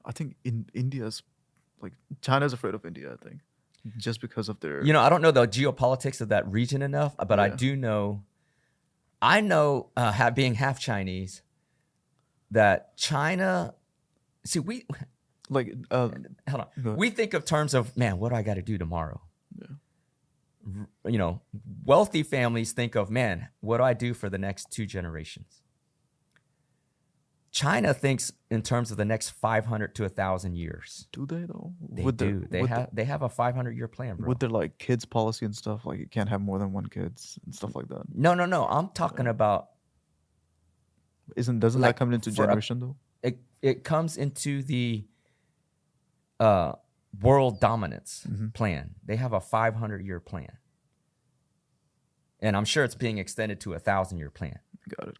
I think India's like China's afraid of India. I think just because of their. I don't know the geopolitics of that region enough, but I Yeah. do know. I know, being half Chinese, that China. See, like hold on. Go ahead. We think of terms of, man, what do I got to do tomorrow? Yeah. Wealthy families think of, man, what do I do for the next 2 generations? China thinks in terms of the next 500 to 1,000 years. Do they though? They do. They have a 500-year plan, bro. With their like kids policy and stuff, like you can't have more than one kids and stuff like that. No. I'm talking about. Doesn't Like, that come into for a- generation though? It comes into the world dominance plan. They have a 500-year plan, and I'm sure it's being extended to a 1,000-year plan. Got it.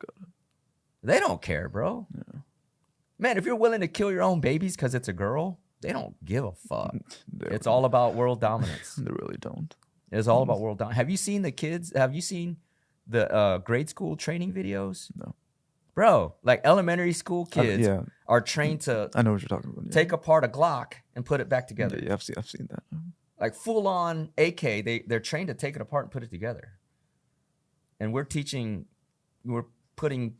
They don't care, bro. Yeah. Man, if you're willing to kill your own babies because it's a girl, they don't give a fuck. They It's all about world dominance. They really don't. It's all about world dominance. Have you seen the kids? Have you seen the grade school training videos? No. Bro, like elementary school kids yeah. are trained to I know what you're talking about. Yeah. take apart a Glock and put it back together. Yeah, I've seen that. Like full on AK, they're trained to take it apart and put it together. And we're putting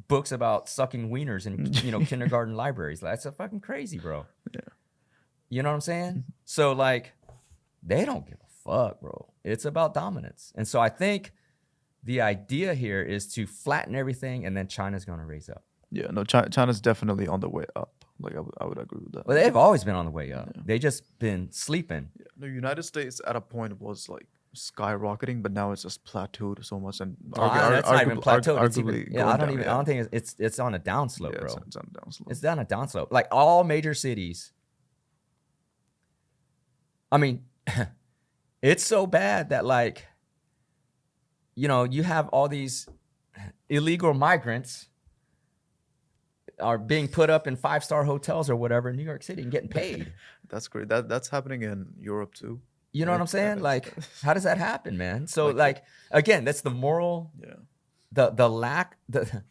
books about sucking wieners in kindergarten libraries. That's a fucking crazy, bro. Yeah. You know what I'm saying? So like, they don't give a fuck, bro. It's about dominance. And so I think the idea here is to flatten everything, and then China's going to raise up. Yeah, no, China's definitely on the way up. Like I would agree with that. Well, they've always been on the way up. Yeah. They just been sleeping. Yeah. The United States at a point was like skyrocketing, but now it's just plateaued so much. And that's not even plateaued. It's even, I don't down, think it's on a downslope, bro. It's on a downslope. It's down a downslope. Like all major cities. I mean, it's so bad that like, you have all these illegal migrants are being put up in 5-star hotels or whatever in New York City and getting paid. That's great. That's happening in Europe too. You know what I'm saying? Like, how does that happen, man? So like again, that's the moral, the lack, the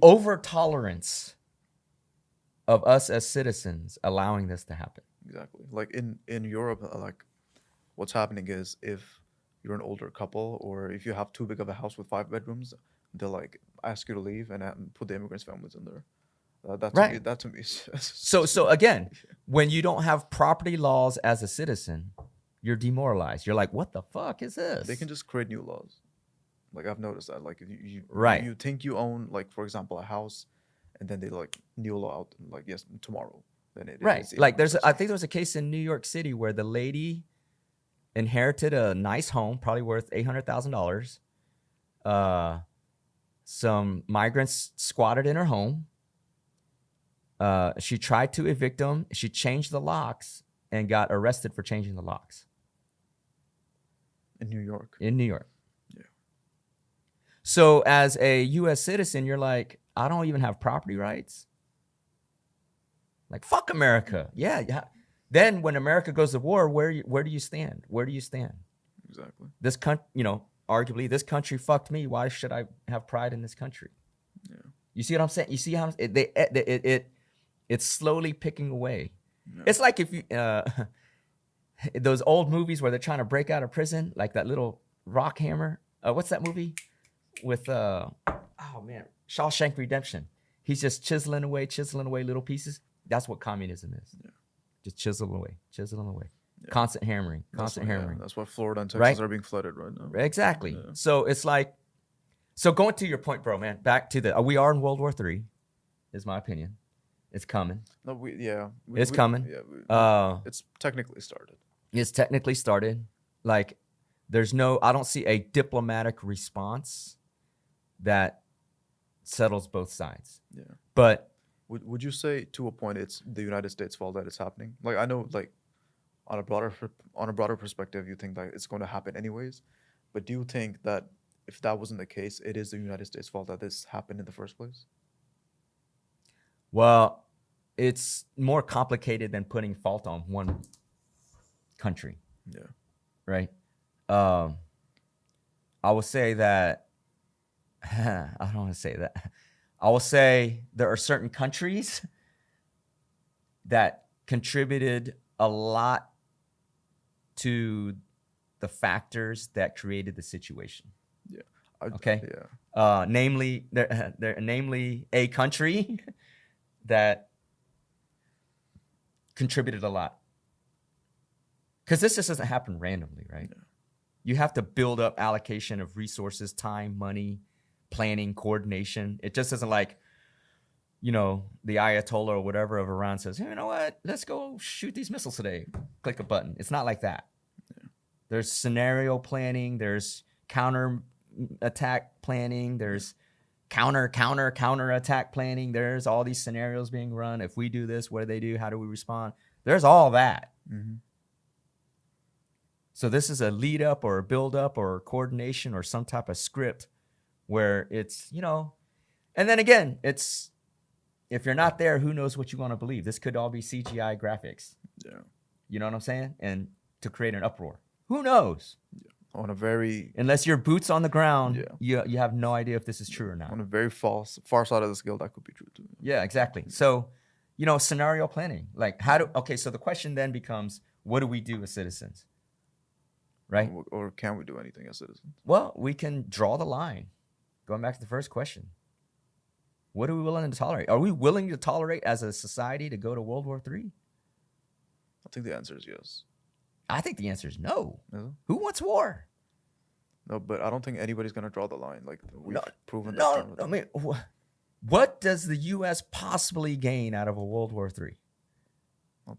over tolerance of us as citizens allowing this to happen. Exactly. Like in Europe, like what's happening is if you're an older couple or if you have too big of a house with 5 bedrooms, they'll like ask you to leave and put the immigrants' families in there. That to me is so again, when you don't have property laws as a citizen, you're demoralized. You're like, what the fuck is this? They can just create new laws. Like I've noticed that. Like if you think you own, like for example, a house, and then they like new law out like yes tomorrow. Then it like I think there was a case in New York City where the lady inherited a nice home, probably worth $800,000. Some migrants squatted in her home. She tried to evict them. She changed the locks and got arrested for changing the locks. In New York. Yeah. So as a U.S. citizen, you're like, I don't even have property rights. Like, fuck America. Yeah. Then when America goes to war, where do you stand? Where do you stand? Exactly. This country, arguably, this country fucked me. Why should I have pride in this country? Yeah. You see what I'm saying? You see how it's slowly picking away. Yeah. It's like if you those old movies where they're trying to break out of prison, like that little rock hammer. What's that movie with Shawshank Redemption? He's just chiseling away little pieces. That's what communism is. Yeah. Just chiseling away. Yeah. Constant hammering. That's why Florida and Texas are being flooded right now. Exactly. Yeah. So it's like, going to your point, bro, man, back to we are in World War III, is my opinion. It's coming. No, it's coming. Yeah, it's technically started. It's technically started. Like, I don't see a diplomatic response that settles both sides. Yeah. But would you say to a point it's the United States' fault that it's happening? Like I know, like on a broader perspective, you think that it's going to happen anyways. But do you think that if that wasn't the case, it is the United States' fault that this happened in the first place? Well, it's more complicated than putting fault on one country. Yeah. Right. I will say that. I don't want to say that. I will say there are certain countries that contributed a lot to the factors that created the situation. Yeah. Okay. Yeah. Namely a country that contributed a lot. Because this just doesn't happen randomly, right? Yeah. You have to build up allocation of resources, time, money, planning, coordination. It just isn't like, the Ayatollah or whatever of Iran says, hey, you know what? Let's go shoot these missiles today. Click a button. It's not like that. Yeah. There's scenario planning. There's counter attack planning. There's counter attack planning. There's all these scenarios being run. If we do this, what do they do? How do we respond? There's all that. Mm-hmm. So this is a lead up or a build up or coordination or some type of script where it's, and then again, it's, if you're not there, who knows what you want to believe? This could all be CGI graphics. Yeah. You know what I'm saying? And to create an uproar. Who knows? Yeah. On a very... Unless your boots on the ground, you have no idea if this is true or not. On a very far side of the scale, that could be true too. Yeah, exactly. So, scenario planning. Like so the question then becomes, what do we do as citizens? Right? Or can we do anything as citizens? Well, we can draw the line. Going back to the first question. What are we willing to tolerate? Are we willing to tolerate as a society to go to World War III? I think the answer is yes. I think the answer is no. Yeah. Who wants war? No, but I don't think anybody's going to draw the line. Like, we've proven that. No, I mean, what does the U.S. possibly gain out of a World War III?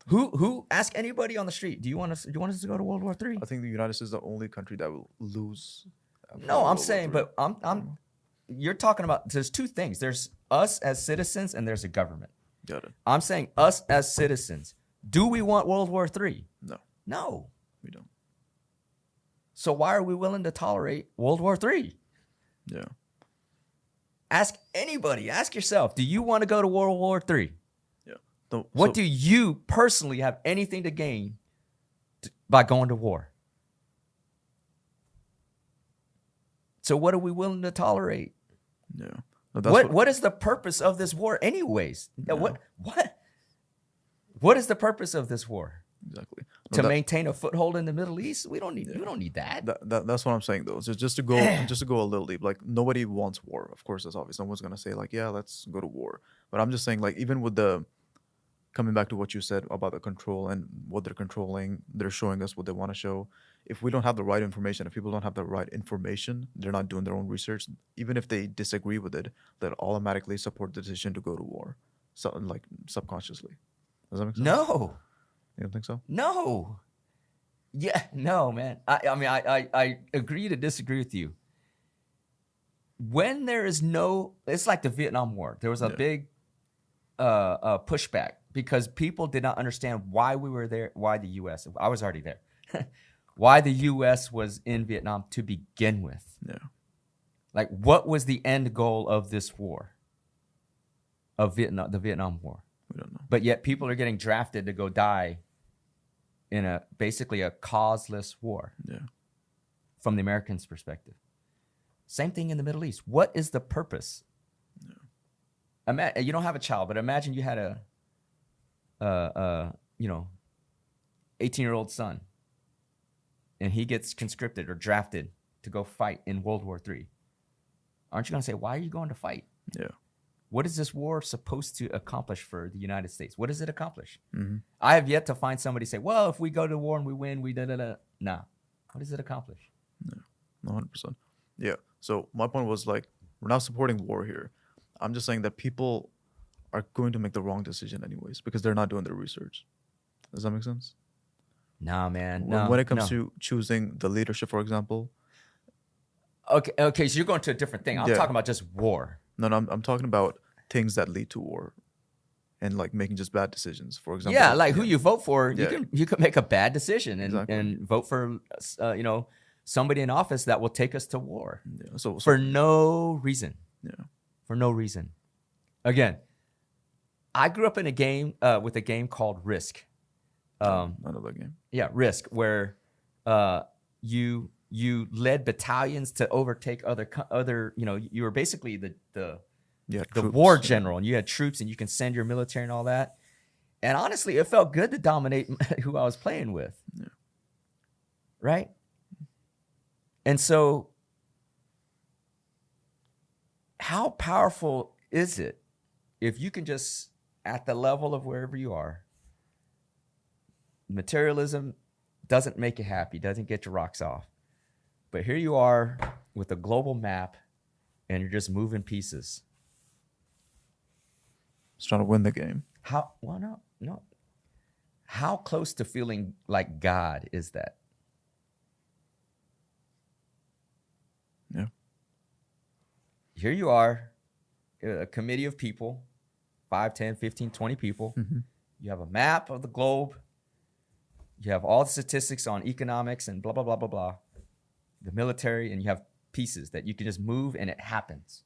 Who? Ask anybody on the street. Do you want us to go to World War III? I think the United States is the only country that will lose. No, I'm saying, but you're talking about, there's two things. There's us as citizens and there's a government. Got it. I'm saying us as citizens. Do we want World War III? No. We don't. So why are we willing to tolerate World War III? Yeah. Ask anybody. Ask yourself, do you want to go to World War III? Yeah. What do you personally have anything to gain by going to war? So what are we willing to tolerate? Yeah. No, what is the purpose of this war anyways? Yeah. What is the purpose of this war? Exactly. To maintain a foothold in the Middle East? We don't need that. That's what I'm saying though. So just to go a little deep, like nobody wants war. Of course, that's obvious. No one's gonna say like, yeah, let's go to war. But I'm just saying, like, even with coming back to what you said about the control and what they're controlling, they're showing us what they want to show. If we don't have the right information, if people don't have the right information, they're not doing their own research. Even if they disagree with it, they'll automatically support the decision to go to war, so like subconsciously. Does that make sense? No. You don't think so? No. Yeah, no, man. I agree to disagree with you. When there is it's like the Vietnam War. There was a big pushback because people did not understand why we were there, why the U.S. I was already there. Why the U.S. was in Vietnam to begin with. Yeah. Like, what was the end goal of this war? Of the Vietnam War? We don't know. But yet people are getting drafted to go die in basically a causeless war. Yeah. From the Americans' perspective. Same thing in the Middle East. What is the purpose? Yeah. You don't have a child, but imagine you had a 18-year-old son. And he gets conscripted or drafted to go fight in World War III. Aren't you going to say, why are you going to fight? Yeah. What is this war supposed to accomplish for the United States? What does it accomplish? Mm-hmm. I have yet to find somebody say, well, if we go to war and we win, we da-da-da. Nah. What does it accomplish? Yeah, 100%. Yeah. So my point was, like, we're not supporting war here. I'm just saying that people are going to make the wrong decision anyways because they're not doing their research. Does that make sense? Nah, man. No. When it comes to choosing the leadership, for example. Okay. So you're going to a different thing. I'm talking about just war. No, I'm talking about things that lead to war, and like making just bad decisions. For example. Yeah, like who you vote for. Yeah. You can make a bad decision and vote for somebody in office that will take us to war. Yeah. So for no reason. Yeah. For no reason. Again, I grew up in a game with a game called Risk. Another game. Yeah, Risk, where you led battalions to overtake other. You were basically the war general, and you had troops, and you can send your military and all that. And honestly, it felt good to dominate who I was playing with. Yeah. Right. And so, how powerful is it if you can just, at the level of wherever you are, materialism doesn't make you happy, doesn't get your rocks off. But here you are with a global map and you're just moving pieces. It's trying to win the game. How? Well, no. How close to feeling like God is that? Yeah. Here you are, a committee of people, 5, 10, 15, 20 people. Mm-hmm. You have a map of the globe. You have all the statistics on economics and blah, blah, blah, blah, blah. The military, and you have pieces that you can just move and it happens.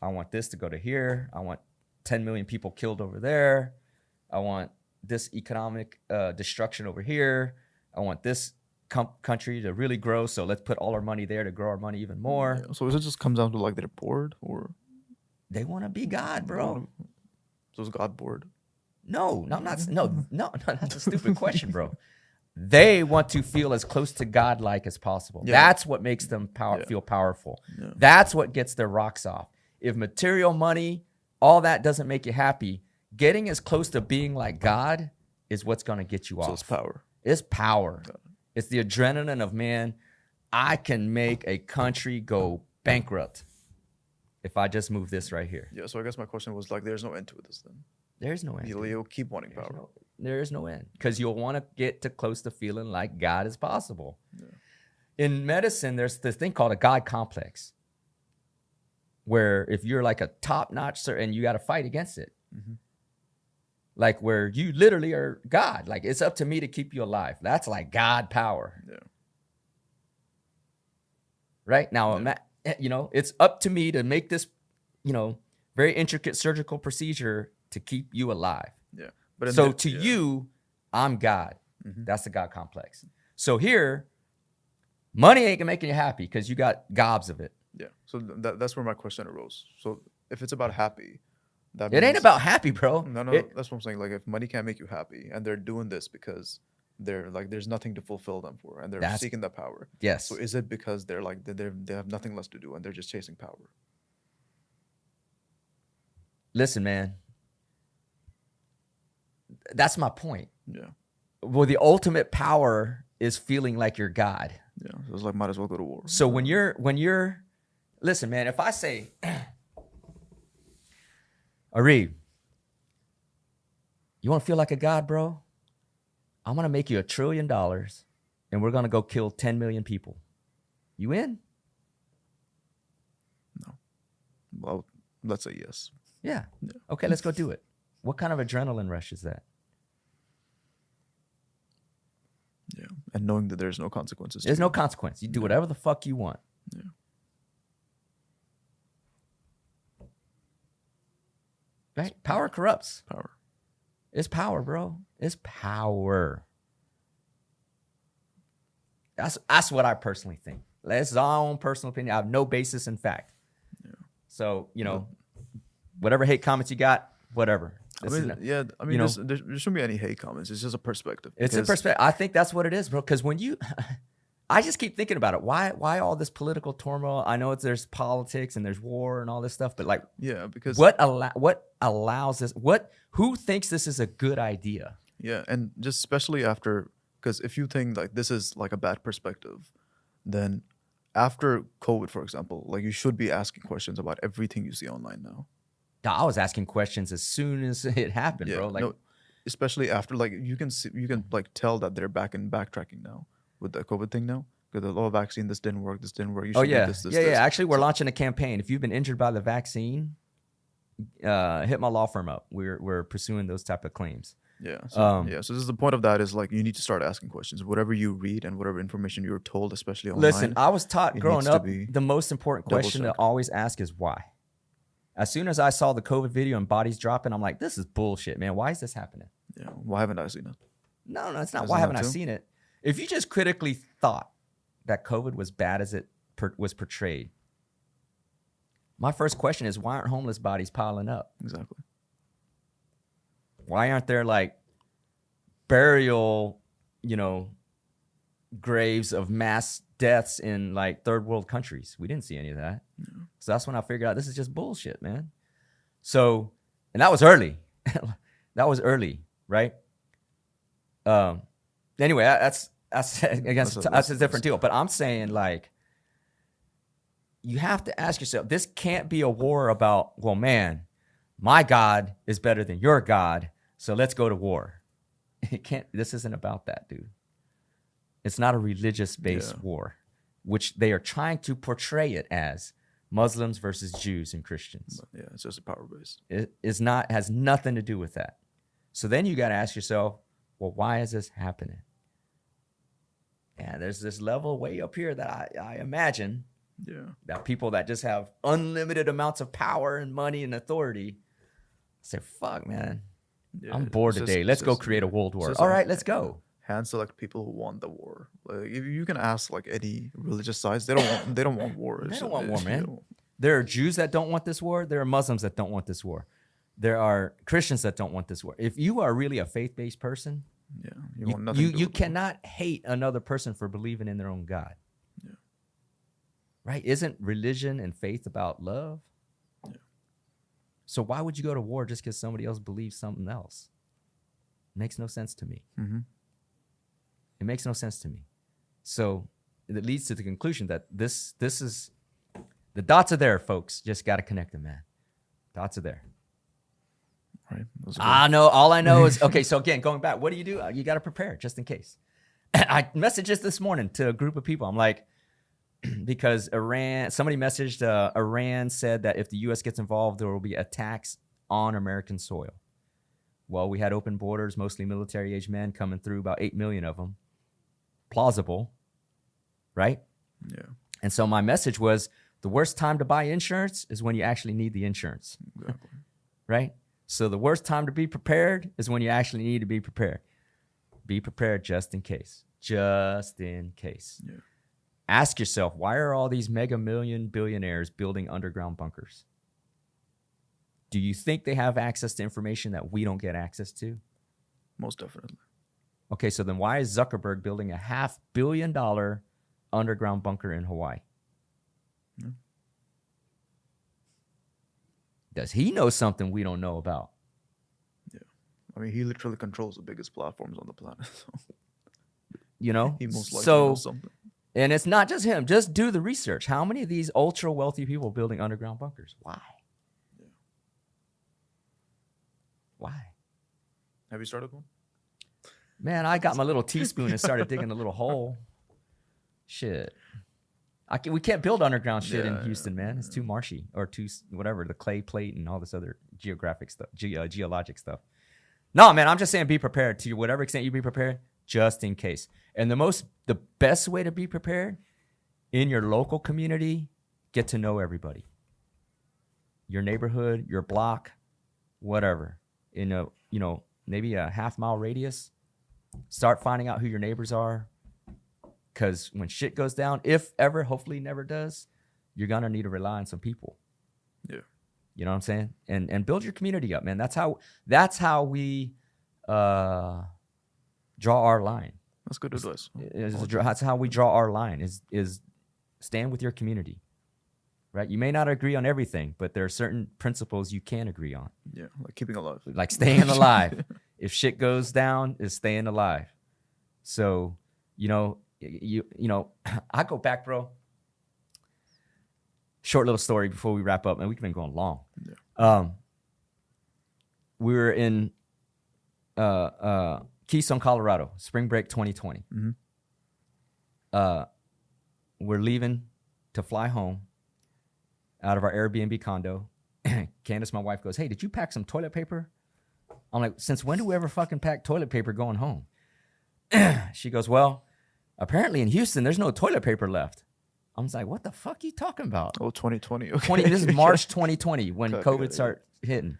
I want this to go to here. I want 10 million people killed over there. I want this economic destruction over here. I want this country to really grow. So let's put all our money there to grow our money even more. Yeah. So is it just comes down to like they're bored, or They want to be God, bro. So is God bored? No, that's a stupid question, bro. They want to feel as close to God-like as possible. Yeah. That's what makes them feel powerful. Yeah. That's what gets their rocks off. If material, money, all that doesn't make you happy, getting as close to being like God is what's going to get you off. So it's power. It's power. It's the adrenaline of, man, I can make a country go bankrupt if I just move this right here. Yeah. So I guess my question was like, there's no end to this then. There's no end. You'll keep wanting power. There is no end, because you'll want to get to close to feeling like God is possible. Yeah. In medicine, there's this thing called a God complex, where if you're like a top-notch and you got to fight against it, like where you literally are God, like it's up to me to keep you alive. That's like God power. Yeah. Right now, it's up to me to make this, very intricate surgical procedure to keep you alive. Yeah. But So to you, I'm God. That's the God complex. So here, money ain't making you happy because you got gobs of it. Yeah. So that's where my question arose. So if it's about happy, that It ain't means- about happy, bro. No, It- that's what I'm saying. Like if money can't make you happy, and they're doing this because they're like there's nothing to fulfill them for, and they're That's- seeking that power. yes. So is it because they're like they have nothing less to do and they're just chasing power? Listen, man. That's my point. Yeah. Well, the ultimate power is feeling like you're God. Yeah. So it's like might as well go to war. So when you're, listen, man, if I say, Ari, you want to feel like a God, bro? I'm going to make you $1 trillion and we're going to go kill 10 million people. You in? Well, let's say yes. Yeah. Okay, let's go do it. What kind of adrenaline rush is that? Yeah. And knowing that there's no consequences. There's no consequence. You do whatever the fuck you want. Yeah. Right? Power corrupts. Power. It's power, bro. It's power. That's what I personally think. That's our own personal opinion. I have no basis in fact. Yeah. So, whatever hate comments you got, whatever. There shouldn't be any hate comments. It's just a perspective. It's a perspective. I think that's what it is, bro. Because when I just keep thinking about it. Why all this political turmoil? I know there's politics and there's war and all this stuff, but like, yeah, because what allows this? Who thinks this is a good idea? yeah, and just especially after, because if you think like this is like a bad perspective, then after COVID, for example, like you should be asking questions about everything you see online now. I was asking questions as soon as it happened, Yeah, bro. Like, no, especially after, like you can like tell that they're backtracking now with the COVID thing now. Because the vaccine, this didn't work. You should do this. Actually, we're launching a campaign. If you've been injured by the vaccine, hit my law firm up. We're pursuing those type of claims. Yeah. So, So this is the point of that is like you need to start asking questions. Whatever you read and whatever information you're told, especially online. Listen, I was taught growing needs to up be the most important question to double-checked. always ask is why. As soon as I saw the COVID video and bodies dropping, I'm like, this is bullshit, man. Why is this happening? Yeah. Why haven't I seen it? No, it's not. Isn't Why haven't that I too? seen it? If you just critically thought that COVID was bad as it was portrayed, my first question is, why aren't homeless bodies piling up? Exactly. Why aren't there like burial, graves of mass deaths in like third world countries? We didn't see any of that. So that's when I figured out this is just bullshit, man. So, and that was early. That was early, right? Anyway, that's a different deal. But I'm saying, like, you have to ask yourself, this can't be a war about, well, man, my God is better than your God, so let's go to war. This isn't about that, dude. It's not a religious-based war, which they are trying to portray it as Muslims versus Jews and Christians. But yeah, it's just a power base. It is not, has nothing to do with that. So then you got to ask yourself, well, why is this happening? And there's this level way up here that I imagine that people that just have unlimited amounts of power and money and authority say, fuck, man, I'm bored today. Let's go create a world war. All right, let's go. Hand select people who want the war. Like, if you can ask like any religious sides, they don't want war. They don't want war, man. There are Jews that don't want this war. There are Muslims that don't want this war. There are Christians that don't want this war. If you are really a faith-based person, you cannot hate another person for believing in their own God. Yeah. Right? Isn't religion and faith about love? Yeah. So why would you go to war just because somebody else believes something else? It makes no sense to me. Mm-hmm. It makes no sense to me. So it leads to the conclusion that this is, the dots are there, folks. Just got to connect them, man. Dots are there. Right. I know. All I know is, okay, so again, going back, what do? You got to prepare just in case. I messaged this morning to a group of people. I'm like, because somebody messaged, Iran said that if the U.S. gets involved, there will be attacks on American soil. Well, we had open borders, mostly military-age men coming through, about 8 million of them. Plausible, right? Yeah. And so my message was, the worst time to buy insurance is when you actually need the insurance. Exactly. Right? So the worst time to be prepared is when you actually need to be prepared. Be prepared just in case. Just in case. Yeah. Ask yourself, why are all these mega million billionaires building underground bunkers? Do you think they have access to information that we don't get access to? Most definitely. Okay, so then why is Zuckerberg building a $500 million underground bunker in Hawaii? Yeah. Does he know something we don't know about? Yeah. I mean, he literally controls the biggest platforms on the planet. So. You know? He most likely knows something. And it's not just him. Just do the research. How many of these ultra wealthy people are building underground bunkers? Why? Yeah. Why? Have you started one? Man, I got my little teaspoon and started digging a little hole. Shit. We can't build underground shit in Houston, man. It's too marshy, or too whatever, the clay plate and all this other geographic stuff, geologic stuff. No, man, I'm just saying be prepared. To whatever extent you be prepared, just in case. And the best way to be prepared, in your local community, get to know everybody. Your neighborhood, your block, whatever. In a, maybe a half-mile radius, start finding out who your neighbors are. Because when shit goes down, if ever, hopefully never does, you're going to need to rely on some people. Yeah. You know what I'm saying? And build your community up, man. That's how we draw our line. That's good advice. That's how we draw our line, is stand with your community. Right? You may not agree on everything, but there are certain principles you can agree on. Yeah, like keeping alive. Like staying alive. If shit goes down, is staying alive. So, I go back, bro. Short little story before we wrap up, and we've been going long. Yeah. We were in Keystone, Colorado, spring break 2020. Mm-hmm. We're leaving to fly home out of our Airbnb condo. Candace, my wife, goes, "Hey, did you pack some toilet paper?" I'm like, "Since when do we ever fucking pack toilet paper going home?" She goes, "Well, apparently in Houston, there's no toilet paper left." I was like, "What the fuck are you talking about?" Oh, 2020. Okay. This is March 2020 when COVID started hitting.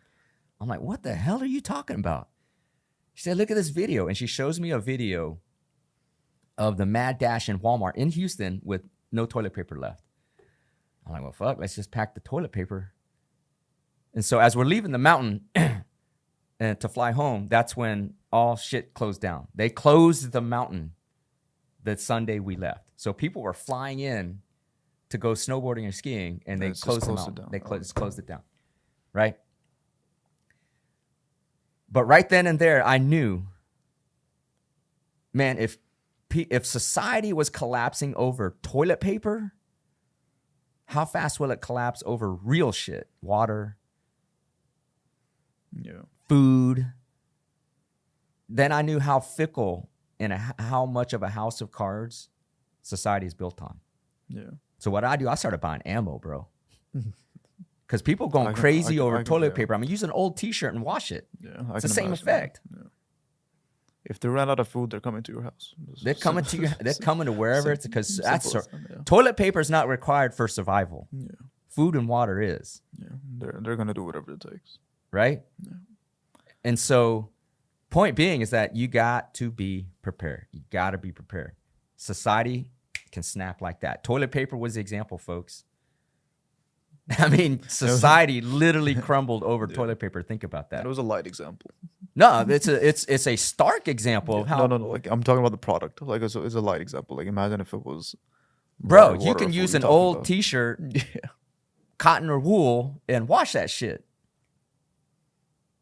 I'm like, "What the hell are you talking about?" She said, "Look at this video." And she shows me a video of the mad dash in Walmart in Houston with no toilet paper left. I'm like, "Well, fuck, let's just pack the toilet paper." And so as we're leaving the mountain and to fly home, that's when all shit closed down. They closed the mountain the Sunday we left. So people were flying in to go snowboarding and skiing, and they closed the mountain. They closed it down, right? But right then and there, I knew, man, if society was collapsing over toilet paper, how fast will it collapse over real shit? Water, Yeah. food. Then I knew how fickle and how much of a house of cards society is built on. Yeah. So what I do, I started buying ammo, bro. Because people going I can- crazy I can- over I can- toilet yeah. paper. I mean, use an old T-shirt and wash it. Yeah. I It's the can same imagine, effect. Yeah. If they ran out of food, they're coming to your house. They're coming to you. They're coming to wherever it's because that's simple as that, yeah. toilet paper is not required for survival. Yeah. Food and water is, Yeah. They're gonna do whatever it takes. right? Yeah. And so, point being is that you got to be prepared. You got to be prepared. Society can snap like that. Toilet paper was the example, folks. I mean, society literally crumbled over toilet paper. Think about that. And it was a light example. No, it's a stark example of how. No. Like I'm talking about the product. Like it's a light example. Like imagine if it was. Bro, water you or can food use you're an talking old about. T-shirt, Yeah. cotton or wool, and wash that shit.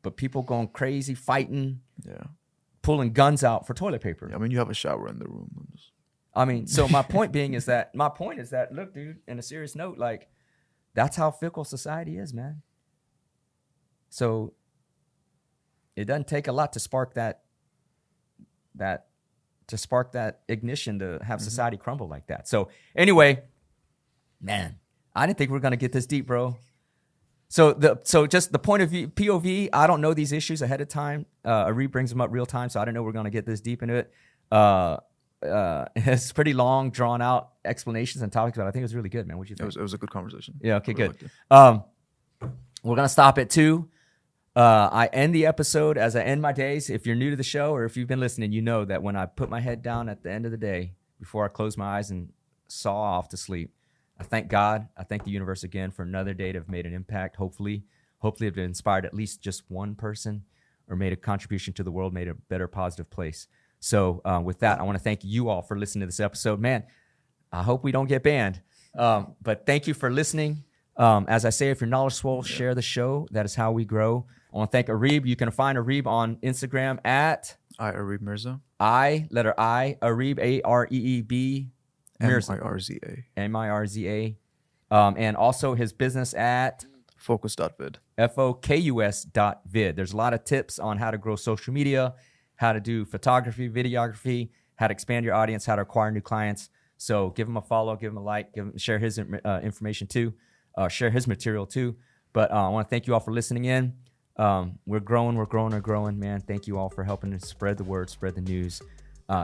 But people going crazy, fighting, Yeah. pulling guns out for toilet paper. I mean, you have a shower in the room. I mean, so my point is that, look, dude, in a serious note, like, that's how fickle society is, man. So it doesn't take a lot to spark that ignition to have society crumble like that. So anyway, man, I didn't think we were gonna get this deep, bro. So just the point of view, POV, I don't know these issues ahead of time. Ari brings them up real time, so I didn't know we're gonna get this deep into it. It's pretty long, drawn out explanations and topics, but I think it was really good, man. What you think? It was a good conversation. Yeah, okay, I really good. liked it. We're gonna stop at 2. I end the episode as I end my days. If you're new to the show or if you've been listening, you know that when I put my head down at the end of the day, before I close my eyes and saw off to sleep, I thank God. I thank the universe again for another day to have made an impact. Hopefully have inspired at least just one person or made a contribution to the world, made a better, positive place. So with that, I want to thank you all for listening to this episode. Man, I hope we don't get banned. But thank you for listening. As I say, if you're knowledgeable, share the show. That is how we grow. I want to thank Arib. You can find Arib on Instagram at Arib Mirza. letter I, Arib, A-R-E-E-B, Mirza. Mirza. M-I-R-Z-A. And also his business at Focus.vid. FOKUS.vid. There's a lot of tips on how to grow social media, how to do photography, videography, how to expand your audience, how to acquire new clients. So give him a follow, give him a like, share his information too, share his material too. But I want to thank you all for listening in. We're growing, man. Thank you all for helping to spread the word, spread the news.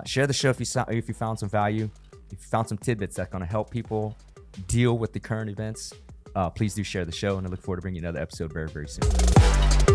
Share the show if you found some value, if you found some tidbits that's going to help people deal with the current events. Please do share the show, and I look forward to bringing you another episode very, very soon.